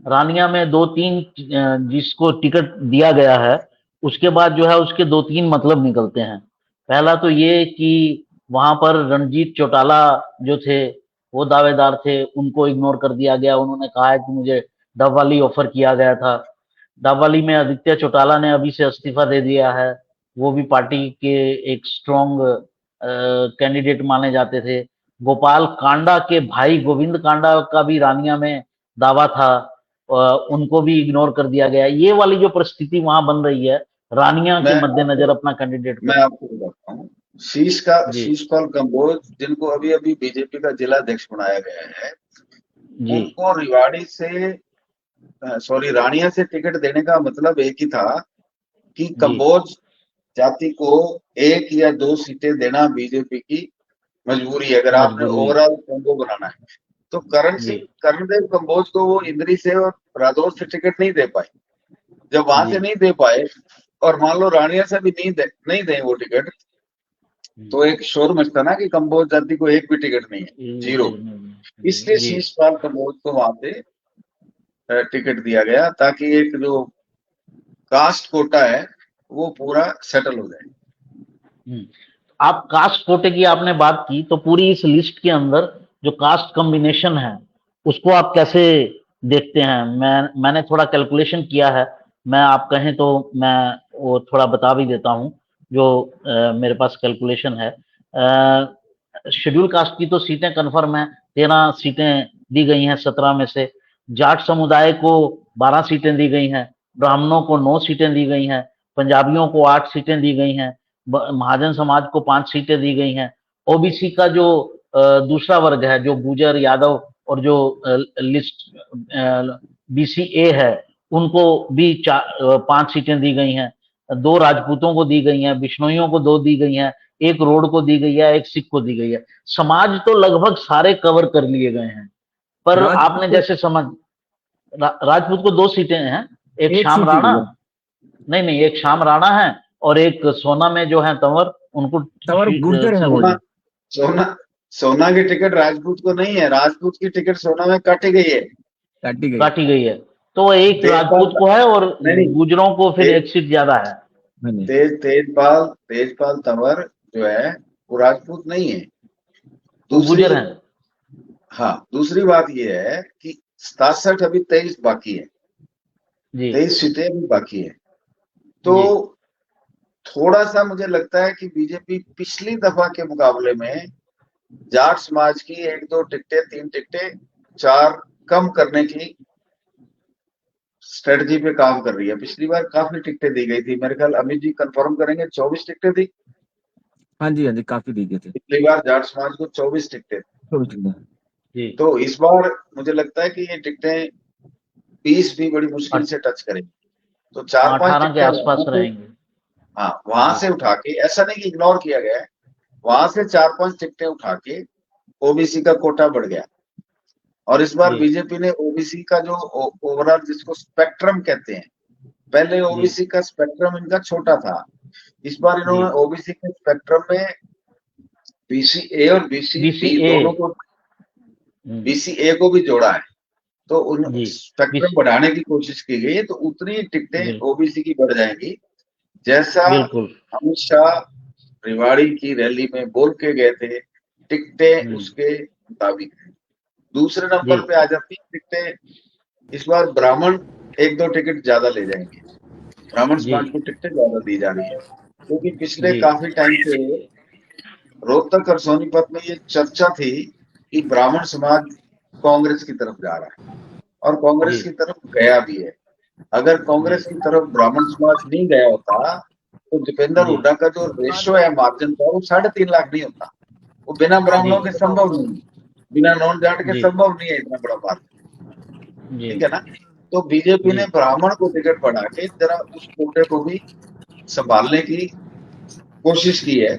रानिया में दो तीन जिसको टिकट दिया गया है, उसके बाद जो है उसके दो तीन मतलब निकलते हैं। पहला तो ये कि वहां पर रणजीत चौटाला जो थे, वो दावेदार थे, उनको इग्नोर कर दिया गया। उन्होंने कहा है कि मुझे डबवाली ऑफर किया गया था। डबवाली में आदित्य चौटाला ने अभी से इस्तीफा दे दिया है। वो भी पार्टी के एक स्ट्रॉन्ग कैंडिडेट माने जाते थे। गोपाल कांडा के भाई गोविंद कांडा का भी रानिया में दावा था, उनको भी इग्नोर कर दिया गया। ये वाली जो परिस्थिति वहां बन रही है, रानिया के मद्देनजर अपना कैंडिडेट मैं को। आपको बताता हूँ, जी शीशपाल कंबोज जिनको अभी अभी बीजेपी का जिला अध्यक्ष बनाया गया है, जी उनको रिवाड़ी से रानिया से टिकट देने का मतलब एक ही था कि जी कंबोज जाति को एक या दो सीटें देना बीजेपी की मजबूरी है अगर आपने मजबूरी। ओवरऑल कॉम्बो बनाना है। तो जी कर्णदेव कंबोज को वो इंद्री से और रादौर से टिकट नहीं दे पाए। जब वहां जी से नहीं दे पाए और मान लो रानिया से भी नहीं दे वो टिकट, तो एक शोर मचता ना कि कंबोज जाति को एक भी टिकट नहीं है, जीरो। इसलिए जी शीशपाल कंबोज को वहां पे टिकट दिया गया ताकि एक जो कास्ट कोटा है वो पूरा सेटल हो जाए। आप कास्ट कोटे की आपने बात की, तो पूरी इस लिस्ट के अंदर जो कास्ट कॉम्बिनेशन है उसको आप कैसे देखते हैं? मैंने थोड़ा कैलकुलेशन किया है। मैं आप कहें तो मैं वो थोड़ा बता भी देता हूं जो मेरे पास कैलकुलेशन है। शेड्यूल कास्ट की तो सीटें कन्फर्म है, 13 सीटें दी गई हैं 17 में से। जाट समुदाय को 12 सीटें दी गई हैं, ब्राह्मणों को 9 सीटें दी गई हैं, पंजाबियों को 8 सीटें दी गई हैं, महाजन समाज को 5 सीटें दी गई हैं। ओबीसी का जो दूसरा वर्ग है, जो गुजर यादव और जो लिस्ट बीसीए है, उनको भी 5 सीटें दी गई हैं। 2 राजपूतों को दी गई हैं, बिश्नोइयों को 2 दी गई हैं, 1 रोड को दी गई है, 1 सिख को दी गई है। समाज तो लगभग सारे कवर कर लिए गए हैं, पर आपने जैसे समझ राजपूत को 2 सीटें हैं, एक श्याम राणा, नहीं एक श्याम राणा है और एक सोना में जो है तंवर, उनको गुर्जर है। सोना की टिकट राजपूत को नहीं है, राजपूत की टिकट सोना में काटी गई है। तो एक राजपूत को है और गुजरों को फिर 1 सीट ज्यादा है। तेजपाल तंवर जो है वो राजपूत नहीं है, गुजर है। हाँ, दूसरी बात ये है कि 67 अभी 23 बाकी है, 23 सीटें अभी बाकी है। तो थोड़ा सा मुझे लगता है कि बीजेपी पिछली दफा के मुकाबले में जाट समाज की 1-2 टिकटें, 3 टिकटें, 4 कम करने की स्ट्रेटजी पे काम कर रही है। पिछली बार काफी टिकटें दी गई थी, मेरे ख्याल अमित जी कंफर्म करेंगे, 24 टिकटें थी। हाँ जी काफी दी गई थी पिछली बार जाट समाज को 24 टिकटें जी। तो इस बार मुझे लगता है कि ये टिकटें 20 भी बड़ी मुश्किल से टच करेंगी। तो 4-5 टिकटें के आसपास रहेंगी। हाँ, वहां से उठा के, ऐसा नहीं कि इग्नोर किया गया है, वहां से 4-5 टिकटें उठा के ओबीसी का कोटा बढ़ गया। और इस बार बीजेपी ने ओबीसी का जो ओवरऑल जिसको स्पेक्ट्रम कहते हैं, पहले ओबीसी का स्पेक्ट्रम इनका छोटा था, इस बार इन्होंने ओबीसी के स्पेक्ट्रम में बीसीए और बीसीबी दोनों को, बीसीए को भी जोड़ा है। तो उन स्पेक्ट्रम बढ़ाने की कोशिश की गई है, तो उतनी टिकटें ओबीसी की बढ़ जाएंगी। जैसा अमित शाह रेवाड़ी की रैली में बोल के गए थे, टिकटें उसके मुताबिक है। दूसरे नंबर पे आ जाती है टिकटें, इस बार ब्राह्मण 1-2 टिकट ज्यादा ले जाएंगे, ब्राह्मण समाज को टिकटें ज्यादा दी जा रही है, क्योंकि पिछले काफी टाइम से रोहतक और सोनीपत में ये चर्चा थी कि ब्राह्मण समाज कांग्रेस की तरफ जा रहा है और कांग्रेस की तरफ गया भी है। अगर कांग्रेस की तरफ ब्राह्मण समाज नहीं गया होता तो दीपेंद्र हुड्डा का जो रेशो है मार्जिन का, वो 3.5 लाख नहीं होता। वो बिना ब्राह्मणों के संभव नहीं, बिना नॉन जाट के संभव नहीं है इतना बड़ा मार्जिन, ठीक है ना। तो बीजेपी ने ब्राह्मण को टिकट बढ़ा के जरा उस कोटे को भी संभालने की कोशिश की है,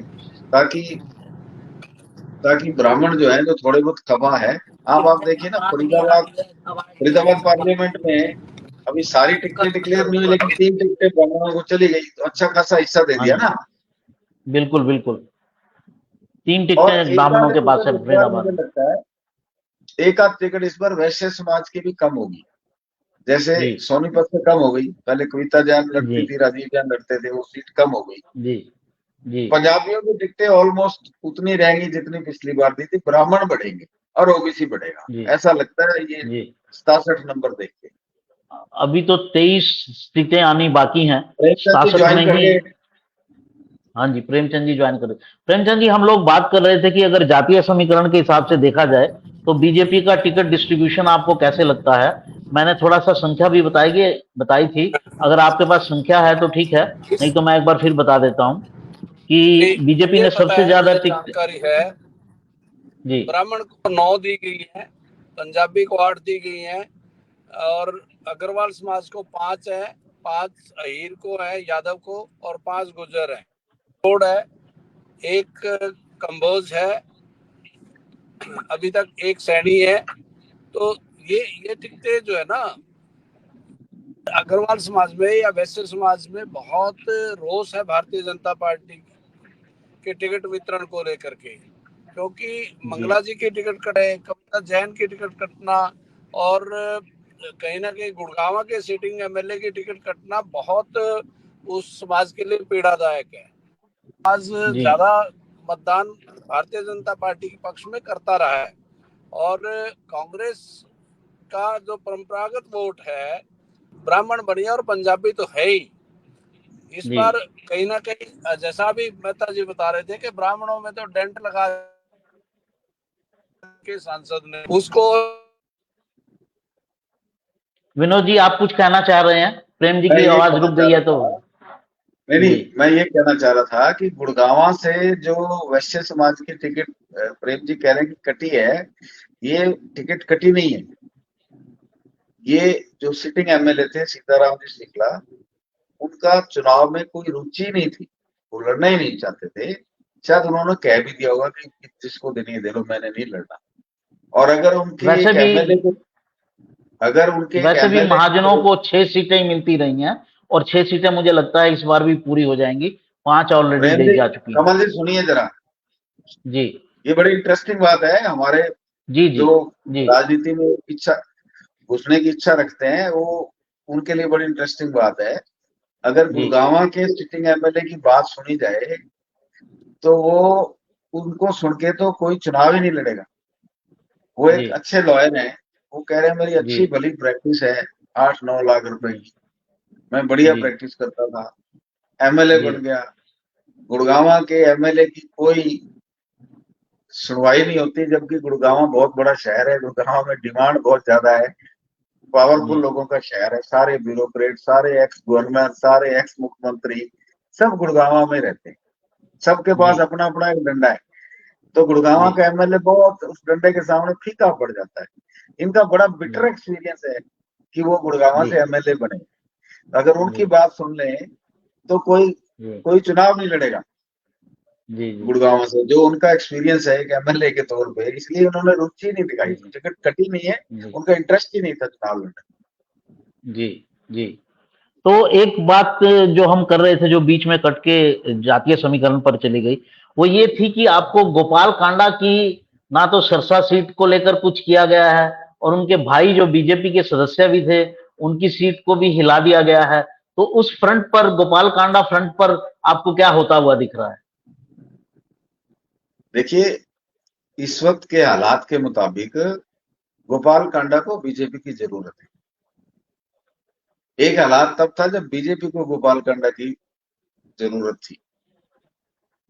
ताकि ब्राह्मण जो है, जो थोड़े बहुत खफा है। आप देखिए ना, फरीदाबाद पार्लियामेंट में अभी सारी टिकटें डिक्लेयर नहीं हुई, लेकिन 3 टिकटें ब्राह्मणों को चली गई, तो अच्छा खासा हिस्सा दे हाँ दिया जी, ना। बिल्कुल बिल्कुल। 3 और टिकटें एक ब्राह्मणों आध के पास टिकट है इस बार फरीदाबाद मुझे में। लगता है, एक आध टिकट इस बार वैश्य समाज की भी कम होगी। जैसे जी सोनीपत से कम हो गई, पहले कविता जैन जी लड़ती थी, राजीव जैन लड़ते थे, वो सीट कम हो गई। जी जी पंजाबियों की टिकटें ऑलमोस्ट उतनी रहेंगी जितनी पिछली बार दी थी, ब्राह्मण बढ़ेंगे और ओबीसी बढ़ेगा, जी ऐसा लगता है ये जी। 67 नंबर देख के। अभी तो 23 सीटें आनी बाकी हैं, प्रेमचंद जी 67 ज्वाइन में कर ही। गए। हाँ जी, प्रेमचंद जी ज्वाइन कर। प्रेमचंद जी, हम लोग बात कर रहे थे कि अगर जातीय समीकरण के हिसाब से देखा जाए तो बीजेपी का टिकट डिस्ट्रीब्यूशन आपको कैसे लगता है? मैंने थोड़ा सा संख्या भी बताई थी। अगर आपके पास संख्या है तो ठीक है, नहीं तो मैं एक बार फिर बता देता हूँ कि बीजेपी मुझे ने पता सबसे है, ज्यादा मुझे टिकट। जानकारी है। जी ब्राह्मण को 9 दी गई है, पंजाबी को 8 दी गई है, और अग्रवाल समाज को 5 है, 5 अहीर को है, यादव को, और 5 गुर्जर है। कोड है, एक कंबोज है, अभी तक एक सैनी है। तो ये टिकटें जो है ना, अग्रवाल समाज में या वैश्य समाज में बहुत रोष है भारतीय जनता पार्टी के टिकट वितरण को लेकर के। क्योंकि जी मंगला जी की टिकट कटे, कविता जैन की टिकट कटना, और कहीं ना कहीं गुड़गांव के सिटिंग एमएलए की टिकट कटना बहुत उस समाज के लिए पीड़ादायक है। आज जी ज्यादा मतदान भारतीय जनता पार्टी के पक्ष में करता रहा है, और कांग्रेस का जो परंपरागत वोट है, ब्राह्मण बढ़िया और पंजाबी तो है ही। इस जी बार कहीं ना कहीं, जैसा भी मेहता जी बता रहे थे कि ब्राह्मणों में तो डेंट लगा के सांसद ने उसको। विनोद जी, आप कुछ कहना चाह रहे हैं? प्रेम जी मैं की ये आवाज कहना रुक चाह गई है रहा तो। था, नहीं जी नहीं, मैं ये कहना चाह रहा था कि गुड़गांव से जो वैश्य समाज की टिकट प्रेम जी कह रहे हैं कि कटी है, ये टिकट कटी नहीं है। ये जो सिटिंग एमएलए थे सीताराम जी सिंगला, उनका चुनाव में कोई रुचि नहीं थी, वो लड़ना ही नहीं चाहते थे। शायद उन्होंने कह भी दिया होगा कि जिसको देनी है दे लो, मैंने नहीं लड़ना। और वैसे भी अगर उनके एक वैसे भी एमएलए महाजनों को, को 6 सीटें ही मिलती रही हैं, और 6 सीटें मुझे लगता है इस बार भी पूरी हो जाएंगी। 5 ऑलरेडी प्रेम दी जी, जा चुकी हैं। कमल जी सुनिए जरा, जी ये बड़ी इंटरेस्टिंग बात है। हमारे जी जी जो जी राजनीति में इच्छा घुसने की इच्छा रखते हैं, वो उनके लिए बड़ी इंटरेस्टिंग बात है। अगर जी गुड़गांव के सिटिंग एमएलए की बात सुनी जाए, तो वो उनको सुन के तो कोई चुनाव ही नहीं लड़ेगा। वो जी एक अच्छे लॉयर हैं, वो कह रहे हैं मेरी जी अच्छी भली प्रैक्टिस है, 8-9 लाख रुपए की, मैं बढ़िया जी प्रैक्टिस करता था, एमएलए जी बन गया। गुड़गांव के एमएलए की कोई सुनवाई नहीं होती, जबकि गुड़गांव बहुत बड़ा शहर है, गुड़गांव में डिमांड बहुत ज्यादा है, जी पावरफुल लोगों का शहर है, सारे ब्यूरोक्रेट, सारे एक्स गवर्नर, सारे एक्स मुख्यमंत्री सब गुड़गांव में रहते हैं, सबके जी पास अपना अपना एक डंडा है। तो जी गुड़गांव का एमएलए बहुत उस डंडे के सामने फीका पड़ जाता है। इनका बड़ा बिटर जी एक्सपीरियंस है कि वो गुड़गांव जी से एमएलए बने। अगर उनकी जी बात सुन लें तो कोई जी कोई चुनाव नहीं लड़ेगा जी जी गुड़गांव से, जो उनका एक्सपीरियंस है एक एमएलए के तौर पे। इसलिए उन्होंने रुचि नहीं दिखाई, जी टिकट कटी नहीं है, जी उनका इंटरेस्ट ही नहीं था चुनाव लड़ने। जी जी। तो एक बात जो हम कर रहे थे, जो बीच में कट के जातीय समीकरण पर चली गई, वो ये थी कि आपको गोपाल कांडा की ना तो सिरसा सीट को लेकर कुछ किया गया है, और उनके भाई जो बीजेपी के सदस्य भी थे उनकी सीट को भी हिला दिया गया है। तो उस फ्रंट पर, गोपाल कांडा फ्रंट पर, आपको क्या होता हुआ दिख रहा है? देखिए, इस वक्त के हालात के मुताबिक गोपाल कांडा को बीजेपी की जरूरत है। एक हालात तब था जब बीजेपी को गोपाल कांडा की जरूरत थी।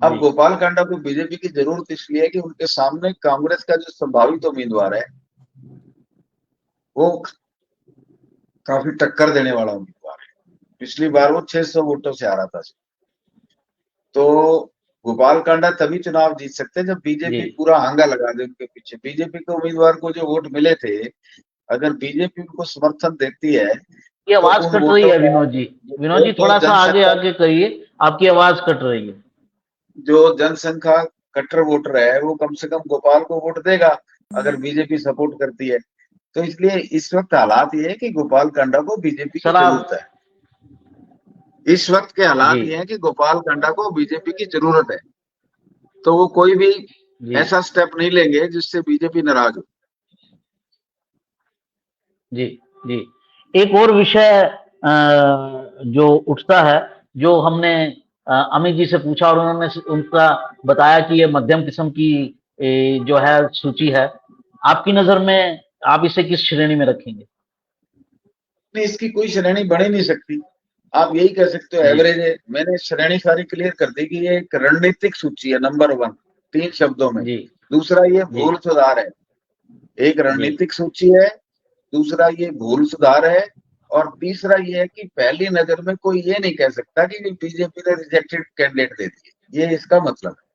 अब जी गोपाल कांडा को बीजेपी की जरूरत इसलिए है कि उनके सामने कांग्रेस का जो संभावित उम्मीदवार है, वो काफी टक्कर देने वाला उम्मीदवार है। पिछली बार वो 600 वोटों से हारा था। तो गोपाल कांडा तभी चुनाव जीत सकते हैं जब जी। बीजेपी पूरा हांगा लगा दे उनके पीछे। बीजेपी के उम्मीदवार को जो वोट मिले थे, अगर बीजेपी उनको समर्थन देती है, की तो आवाज उन कट रही वोटों है का विनोद जी। विनोद जी, जो थोड़ा सा आगे जनसंख्या आगे करिए, आपकी आवाज कट रही है। जो जनसंख्या कट्टर वोटर है, वो कम से कम गोपाल को वोट देगा अगर बीजेपी सपोर्ट करती है। तो इसलिए इस वक्त हालात ये है कि गोपाल कांडा को बीजेपी की सर आप जरूरत है। इस वक्त के हालात जी ये हैं कि गोपाल कांडा को बीजेपी की जरूरत है, तो वो कोई भी जी ऐसा स्टेप नहीं लेंगे जिससे बीजेपी नाराज हो। जी जी। एक और विषय जो उठता है, जो हमने अमित जी से पूछा और उन्होंने उनका बताया कि ये मध्यम किस्म की जो है सूची है। आपकी नजर में आप इसे किस श्रेणी में रखेंगे? नहीं, इसकी कोई श्रेणी बन ही नहीं सकती। आप यही कह सकते हो जी एवरेज है। मैंने श्रेणी सारी क्लियर कर दी कि ये एक रणनीतिक सूची है, नंबर 1, 3 शब्दों में। जी दूसरा ये जी भूल सुधार है, एक जी रणनीतिक सूची है। दूसरा ये भूल सुधार है, और तीसरा ये है कि पहली नजर में कोई ये नहीं कह सकता कि बीजेपी ने रिजेक्टेड कैंडिडेट दे दिए, ये इसका मतलब है।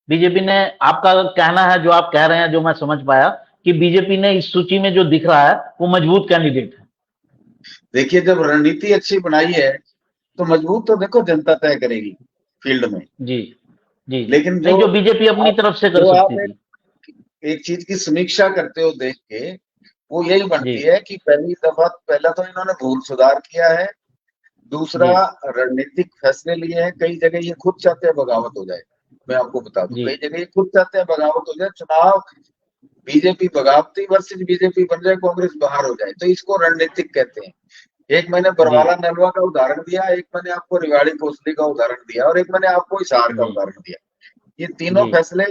बीजेपी ने, आपका कहना है, जो आप कह रहे हैं, जो मैं समझ पाया कि बीजेपी ने इस सूची में जो दिख रहा है वो मजबूत कैंडिडेट है। देखिए, जब रणनीति अच्छी बनाई है तो मजबूत तो देखो जनता तय करेगी फील्ड में। जी जी जी। लेकिन नहीं, जो बीजेपी अपनी तरफ से कर आप सकती थी। एक चीज की समीक्षा करते हो देख के, वो यही जी बनती है कि पहला तो इन्होंने भूल सुधार किया है। दूसरा, जी रणनीतिक फैसले लिए हैं। कई जगह ये खुद चाहते हैं बगावत हो जाए। मैं आपको बता दूं, जी कई जगह ये खुद चाहते हैं बगावत हो जाए, चुनाव बीजेपी बगावती वर्सेस बीजेपी बन जाए, कांग्रेस बाहर हो जाए, तो इसको रणनीतिक कहते हैं। एक मैंने जी बरवाला नलवा का उदाहरण दिया, एक मैंने आपको रिवाड़ी कोसली का उदाहरण दिया, और एक मैंने आपको हिसार का जी उदाहरण दिया। ये तीनों जी फैसले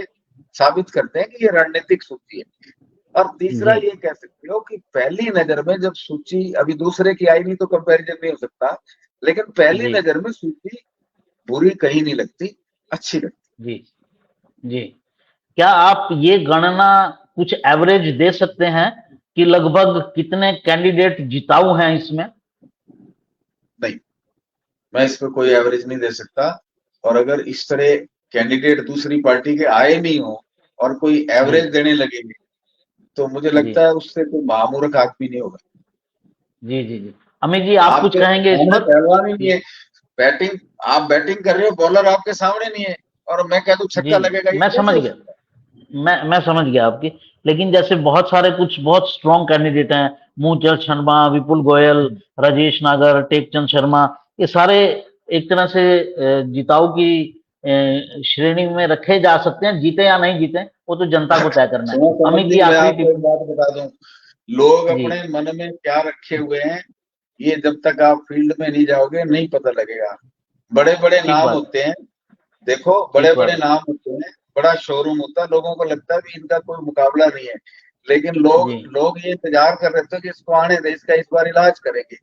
साबित करते हैं कि ये रणनीतिक सूची है। और तीसरा जी ये कह सकते हो कि पहली नजर में जब सूची अभी दूसरे की आई नहीं तो कंपैरिजन नहीं हो सकता, लेकिन पहली जी नजर में सूची बुरी कहीं नहीं लगती, अच्छी लगती। जी जी। क्या आप ये गणना कुछ एवरेज दे सकते हैं कि लगभग कितने कैंडिडेट जिताऊ हैं इसमें? नहीं, मैं इस पर कोई एवरेज नहीं दे सकता। और अगर इस तरह कैंडिडेट दूसरी पार्टी के आए नहीं हो और कोई जी एवरेज देने लगेंगे, तो मुझे जी लगता है उससे कोई महामूर्ख आदमी नहीं होगा। जी जी जी। अमित जी, आप कुछ आपके कहेंगे इस सामने पर? पहलवान ही नहीं है। बैटिंग, आप बैटिंग कर रहे हो, बॉलर आपके सामने नहीं है, और मैं कह दूं जी छक्का लगेगा, ये मैं कैसे समझ हो गया, सकता है? मैं समझ गया आपकी। लेकिन जैसे बहुत सारे कुछ बहुत स्ट्रॉन्ग कैंडिडेट हैं, मूलचंद शर्मा, विपुल गोयल, राजेश नागर, टेकचंद शर्मा, ये सारे एक तरह से जिताऊ की श्रेणी में रखे जा सकते हैं। जीते या नहीं जीते वो तो जनता को तय करना है। सुनो कमल अमित जी, जी, मैं आखिरी आपको एक टिप्पणी। बात बता दूं, लोग जी अपने मन में क्या रखे हुए हैं, ये जब तक आप फील्ड में नहीं जाओगे नहीं पता लगेगा। बड़े बड़े ठीक नाम बात है, होते हैं, देखो बड़े ठीक बड़े बात नाम होते हैं, बड़ा शोरूम होता है, लोगों को लगता है कि इनका कोई मुकाबला नहीं है। लेकिन है। लोग जी लोग ये इंतजार कर रहे थे कि इसको आने दे, इसका इस बार इलाज करेंगे।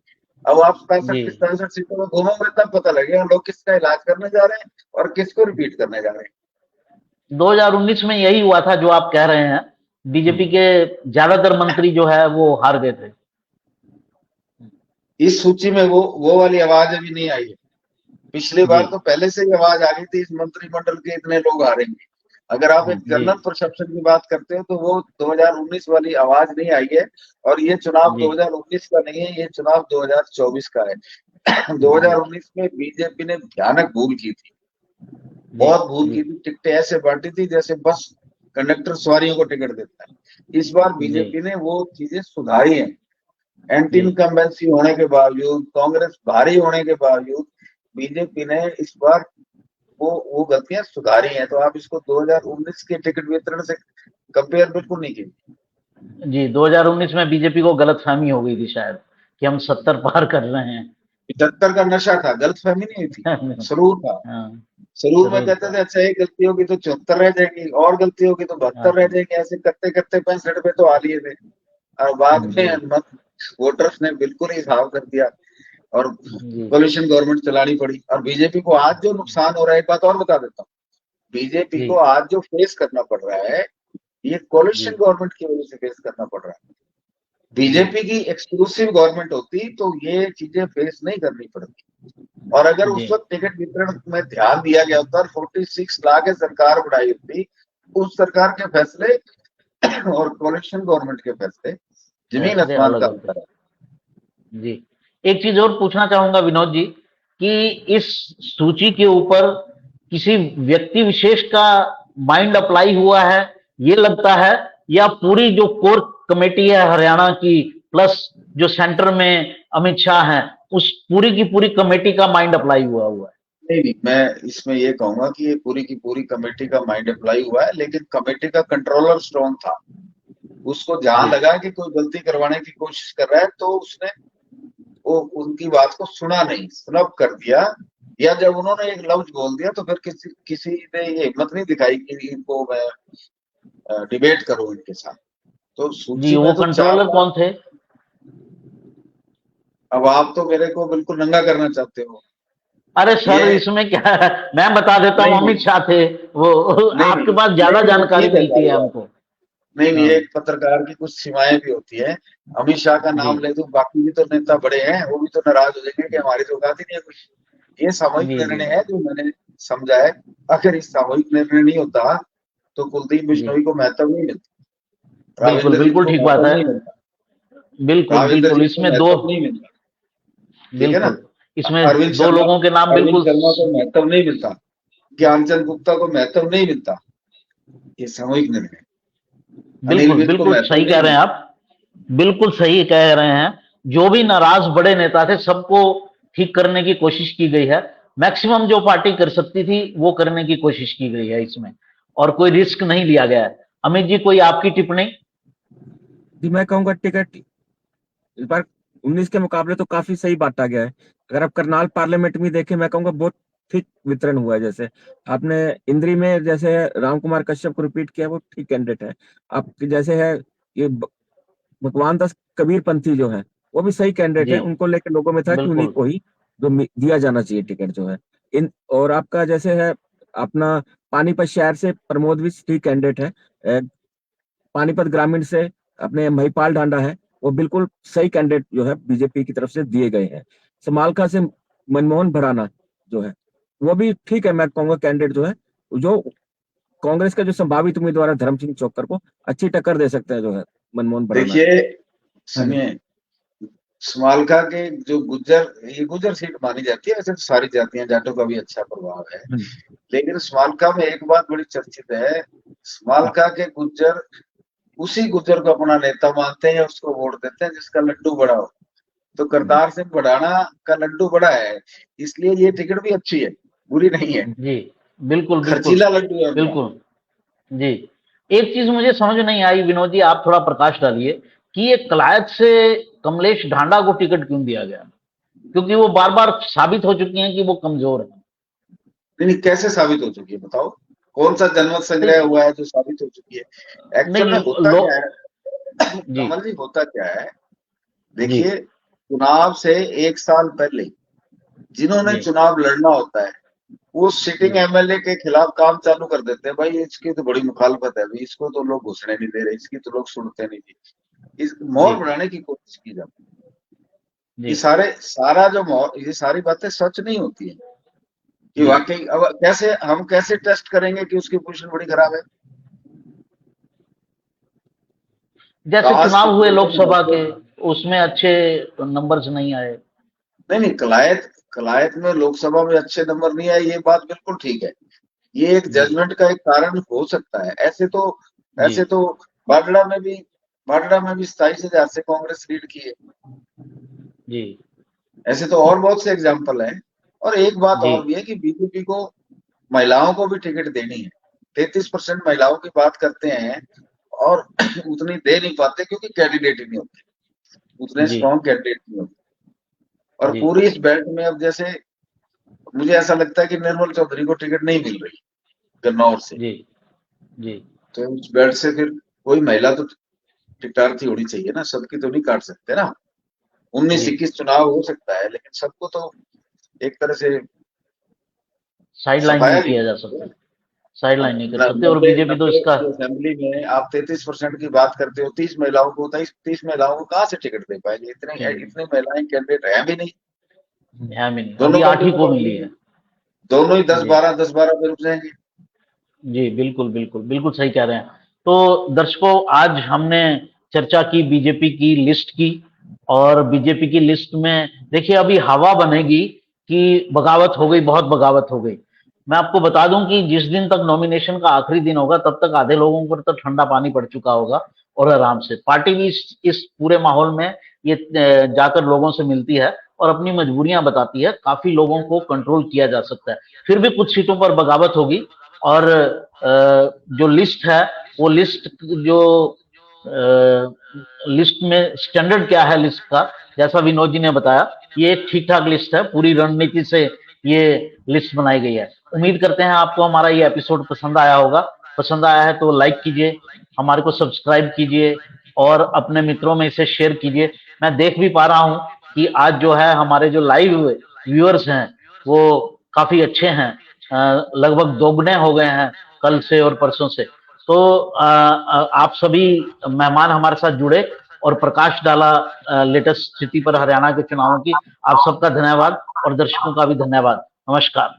अब आप 65 जी। की 67 सीटों में घूमोगे तब पता लगेगा लोग किसका इलाज करने जा रहे हैं और किसको रिपीट करने जा रहे 2019 में यही हुआ था जो आप कह रहे हैं। बीजेपी हैं। के ज्यादातर मंत्री जो है वो हार गए थे। इस सूची में वो वाली आवाज अभी नहीं आई है। पिछली जी बार तो पहले से ही आवाज आ गई थी, इस मंत्रिमंडल के इतने लोग हारेंगे। अगर आप एक जी जनरल परसेप्शन की बात करते हो तो वो 2019 वाली आवाज नहीं आई है। और ये चुनाव जी 2019 का नहीं है, ये चुनाव 2024 का है। जी 2019 में बीजेपी ने भयानक भूल की थी, जी बहुत भूल जी की थी। टिकटें ऐसे बांटी थी जैसे बस कंडक्टर सवारियों को टिकट देता है। इस बार जी बीजेपी ने वो चीजें सुधारी हैं। एंटी जी इनकम्बेंसी होने के बावजूद, कांग्रेस भारी होने के बावजूद, बीजेपी ने इस बार वो गलतियां सुधारी हैं। तो आप इसको 2019 के टिकट वितरण से कंपेयर बिल्कुल नहीं कीजिए। जी। 2019 में बीजेपी को गलतफहमी हो गई थी शायद कि हम 70 पार कर रहे हैं। 75 का नशा था, गलतफहमी नहीं हुई थी, सुरूर था। हाँ, शुरू में जरूर कहते था। थे अच्छा एक गलती होगी तो 74 रह जाएगी, और गलती होगी तो 72 रह हाँ, जाएगी, ऐसे करते करते 65 पे तो आ लिए थे। और बाद जी में मत वोटर्स ने बिल्कुल ही साफ कर दिया, और जी कोलिशन गवर्नमेंट चलानी पड़ी। और बीजेपी को आज जो नुकसान हो रहा है, एक बात और बता देता हूँ, बीजेपी जी को आज जो फेस करना पड़ रहा है, ये जी कोलिशन गवर्नमेंट की वजह से फेस करना पड़ रहा है। जी बीजेपी की एक्सक्लूसिव गवर्नमेंट होती तो ये चीजें फेस नहीं करनी पड़ती। और अगर जी उस वक्त टिकट वितरण में ध्यान दिया गया होता और 46 लाख सरकार बढ़ाई होती, उस सरकार के फैसले और कोलिशन गवर्नमेंट के फैसले जमीन फैसले आसमान अलग का होते अंतर है। जी। एक चीज और पूछना चाहूंगा विनोद जी कि इस सूची के ऊपर किसी व्यक्ति विशेष का माइंड अप्लाई हुआ है ये लगता है, या पूरी जो कोर कमेटी है हरियाणा की, प्लस जो सेंटर में अमित शाह हैं, उस पूरी की पूरी कमेटी का माइंड अप्लाई हुआ है। नहीं नहीं, मैं इसमें ये कहूंगा कि ये पूरी की पूरी कमेटी का माइंड अप्लाई हुआ है, लेकिन कमेटी का कंट्रोलर स्ट्रॉन्ग था। उसको जहां लगा कि कोई गलती करवाने की कोशिश कर रहा है तो उसने वो उनकी बात को सुना नहीं, स्नब कर दिया, या जब उन्होंने एक लफ्ज बोल दिया तो फिर किसी ने ये हिम्मत नहीं दिखाई कि इनको मैं डिबेट करूं इनके साथ। तो जी, सूची वो में तो कंट्रोलर कौन थे? अब आप तो मेरे को बिल्कुल नंगा करना चाहते हो। अरे सर, ये इसमें क्या है, मैं बता देता हूँ, नहीं अमित शाह थे वो। नहीं आपके नहीं पास ज्यादा नहीं, जानकारी ये मिलती है बताऊंगा। हमको। नहीं नहीं, हाँ एक पत्रकार की कुछ सीमाएं भी होती है। अमित शाह का जी नाम ले दूं, बाकी भी तो नेता बड़े हैं, वो भी तो नाराज हो जाएंगे कि हमारी तो औकात ही नहीं है कुछ। ये सामूहिक जी जी निर्णय है जो मैंने समझा है। अगर इस सामूहिक निर्णय नहीं होता तो कुलदीप जी, बिश्नोई को महत्व नहीं मिलता, बिल्कुल राविंद्र जी बिल्कुल को ठीक बात महत्व है। नहीं मिलता, बिल्कुल राविंद्र बिल्कुल, जी को इसमें दो, महत्व नहीं मिलता, ठीक है ना। बिल्कुल इसमें अरविंद दो शर्मा लोगों के नाम अरविंद बिल्कुल। शर्मा को महत्व नहीं मिलता, ज्ञानचंद गुप्ता को महत्व नहीं मिलता। ये सामूहिक निर्णय। अनिल बिल्कुल विज को बिल्कुल महत्व सही कह नहीं रहे हैं मिलता। आप, बिल्कुल सही कह रहे हैं। जो भी नाराज बड़े नेता थे, सबको ठीक करने की कोशिश की गई है। मैक्सिमम जो पार्टी कर सकती थी वो करने की कोशिश की गई है इसमें, और कोई रिस्क नहीं लिया गया है। अमित जी, कोई आपकी टिप्पणी? जी, मैं कहूंगा टिकट इस बार 19 के मुकाबले तो काफी सही बांटा गया है। अगर आप करनाल पार्लियामेंट में देखें, मैं कहूंगा बहुत ठीक वितरण हुआ है। जैसे आपने इंद्री में जैसे राम कुमार कश्यप को रिपीट किया, वो ठीक कैंडिडेट है। आप जैसे है ये भगवान दास कबीर पंथी जो है, वो भी सही कैंडिडेट जी है। उनको लेकर लोगों में था कि उन्हीं बिल्कुल को ही दिया जाना चाहिए टिकट जो है। इन और आपका जैसे है अपना पानीपत शहर से प्रमोद भी ठीक कैंडिडेट है। पानीपत ग्रामीण से अपने महिपाल ढांडा है, वो बिल्कुल सही कैंडिडेट जो है बीजेपी की तरफ से दिए गए हैं। समालखा से मनमोहन भराना जो है, वो भी ठीक है। मैं कहूंगा कैंडिडेट जो है, जो कांग्रेस का जो संभावित उम्मीदवार है धर्म सिंह चौक्कर को अच्छी टक्कर दे सकता है जो है मनमोहन भराना। देखिए, हाँ जी। सुनिए, समालखा के जो ये गुज्जर सीट मानी जाती है, वैसे तो सारी जातियां जाटों का भी अच्छा प्रभाव है, हाँ जी। लेकिन समालखा में एक बात बड़ी चर्चित है। समालखा के गुज्जर उसी गुज्जर को अपना नेता मानते हैं या उसको वोट देते हैं जिसका लड्डू बड़ा हो। तो करतार सिंह भड़ाना का लड्डू बड़ा है, इसलिए ये टिकट भी अच्छी है, बुरी नहीं है। जी बिल्कुल बिल्कुल खर्चीला लड्डू है उनका। बिल्कुल जी। एक चीज मुझे समझ नहीं आई विनोद जी, आप थोड़ा प्रकाश डालिए कि ये कलायत से कमलेश ढांडा को टिकट क्यों दिया गया? क्योंकि वो बार बार साबित हो चुकी हैं कि वो कमजोर है। नहीं नहीं, कैसे साबित हो चुकी है बताओ? कौन सा जनमत संग्रह नहीं हुआ है जो साबित हो चुकी है? एक्चुअल में नहीं, होता लो क्या है जी कमल जी, होता क्या है, जी देखिए, चुनाव से एक साल पहले जिन्होंने जी चुनाव लड़ना होता है वो सिटिंग जी एमएलए के खिलाफ काम चालू कर देते हैं। भाई इसकी तो बड़ी मुखालफत है, भाई इसको तो लोग घुसने नहीं दे रहे, इसकी तो लोग सुनते नहीं जी, इस मोहर जी बनाने की कोशिश की जाती है। ये जी सारा जो मोहर, ये सारी बातें सच नहीं होती है कि जी। वाकई। अब कैसे टेस्ट करेंगे कि उसकी पोजीशन बड़ी खराब है? जैसे काश की चुनाव हुए पोजीशन लोकसभा है। के, उसमें अच्छे नंबर्स नहीं आए। नहीं नहीं, कलायत कलायत में लोकसभा में अच्छे नंबर नहीं आए, ये बात बिल्कुल ठीक है। ये एक जी जजमेंट का एक कारण हो सकता है। जी ऐसे तो बाडड़ा में भी बाडड़ा में भी 27,000 से कांग्रेस लीड की है। जी ऐसे तो और बहुत से एग्जाम्पल हैं। और एक बात जी और भी है कि बीजेपी को महिलाओं को भी टिकट देनी है। 33% महिलाओं की बात करते हैं और उतनी दे नहीं पाते क्योंकि कैंडिडेट ही नहीं होते, उतने जी स्ट्रॉन्ग कैंडिडेट नहीं होते। और जी पूरी इस बेल्ट में अब जैसे मुझे ऐसा लगता है कि निर्मल चौधरी को टिकट नहीं मिल रही गन्नौर से, जी जी तो उस बेल्ट से फिर कोई महिला तो टिकटार्थी होनी चाहिए ना, सबकी तो नहीं काट सकते ना। 19-21 चुनाव हो सकता है, लेकिन सबको तो एक तरह से साइड लाइन सफाया नहीं नहीं किया जा करते। सकता, साइड लाइन नहीं कर सकते। और नब्बे बीजेपी तो नब्बे इसका, की असेंबली में आप 33% की बात करते हो, 30 महिलाओं को कहाँ से टिकट दे पाएंगे? इतने जी, इतने महिलाएं कैंडिडेट है भी नहीं। ध्यान में नहीं, दोनों अभी का 8 ही को मिली है। दोनों ही दस जी बारह 10-12 पे रुक जाएंगे। जी बिल्कुल बिल्कुल बिल्कुल सही कह रहे हैं। तो दर्शकों, आज हमने चर्चा की बीजेपी की लिस्ट की, और बीजेपी की लिस्ट में देखिए अभी हवा बनेगी कि बगावत हो गई, बहुत बगावत हो गई। मैं आपको बता दूं कि जिस दिन तक नॉमिनेशन का आखिरी दिन होगा, तब तक आधे लोगों पर तो ठंडा पानी पड़ चुका होगा। और आराम से। पार्टी भी इस पूरे माहौल में ये जाकर लोगों से मिलती है और अपनी मजबूरियां बताती है। काफी लोगों को कंट्रोल किया जा सकता है। फिर भी कुछ सीटों पर बगावत होगी और जो लिस्ट है वो लिस्ट जो लिस्ट में स्टैंडर्ड क्या है लिस्ट का, जैसा विनोद जी ने बताया, ये एक ठीक ठाक लिस्ट है। पूरी रणनीति से ये लिस्ट बनाई गई है। उम्मीद करते हैं आपको हमारा ये एपिसोड पसंद आया होगा। पसंद आया है तो लाइक कीजिए, हमारे को सब्सक्राइब कीजिए और अपने मित्रों में इसे शेयर कीजिए। मैं देख भी पा रहा हूं कि आज जो है हमारे जो लाइव व्यूअर्स हैं वो काफी अच्छे हैं, लगभग दोगुने हो गए हैं कल से और परसों से। तो आप सभी मेहमान हमारे साथ जुड़े और प्रकाश डाला लेटेस्ट स्थिति पर हरियाणा के चुनावों की। आप सबका धन्यवाद और दर्शकों का भी धन्यवाद। नमस्कार।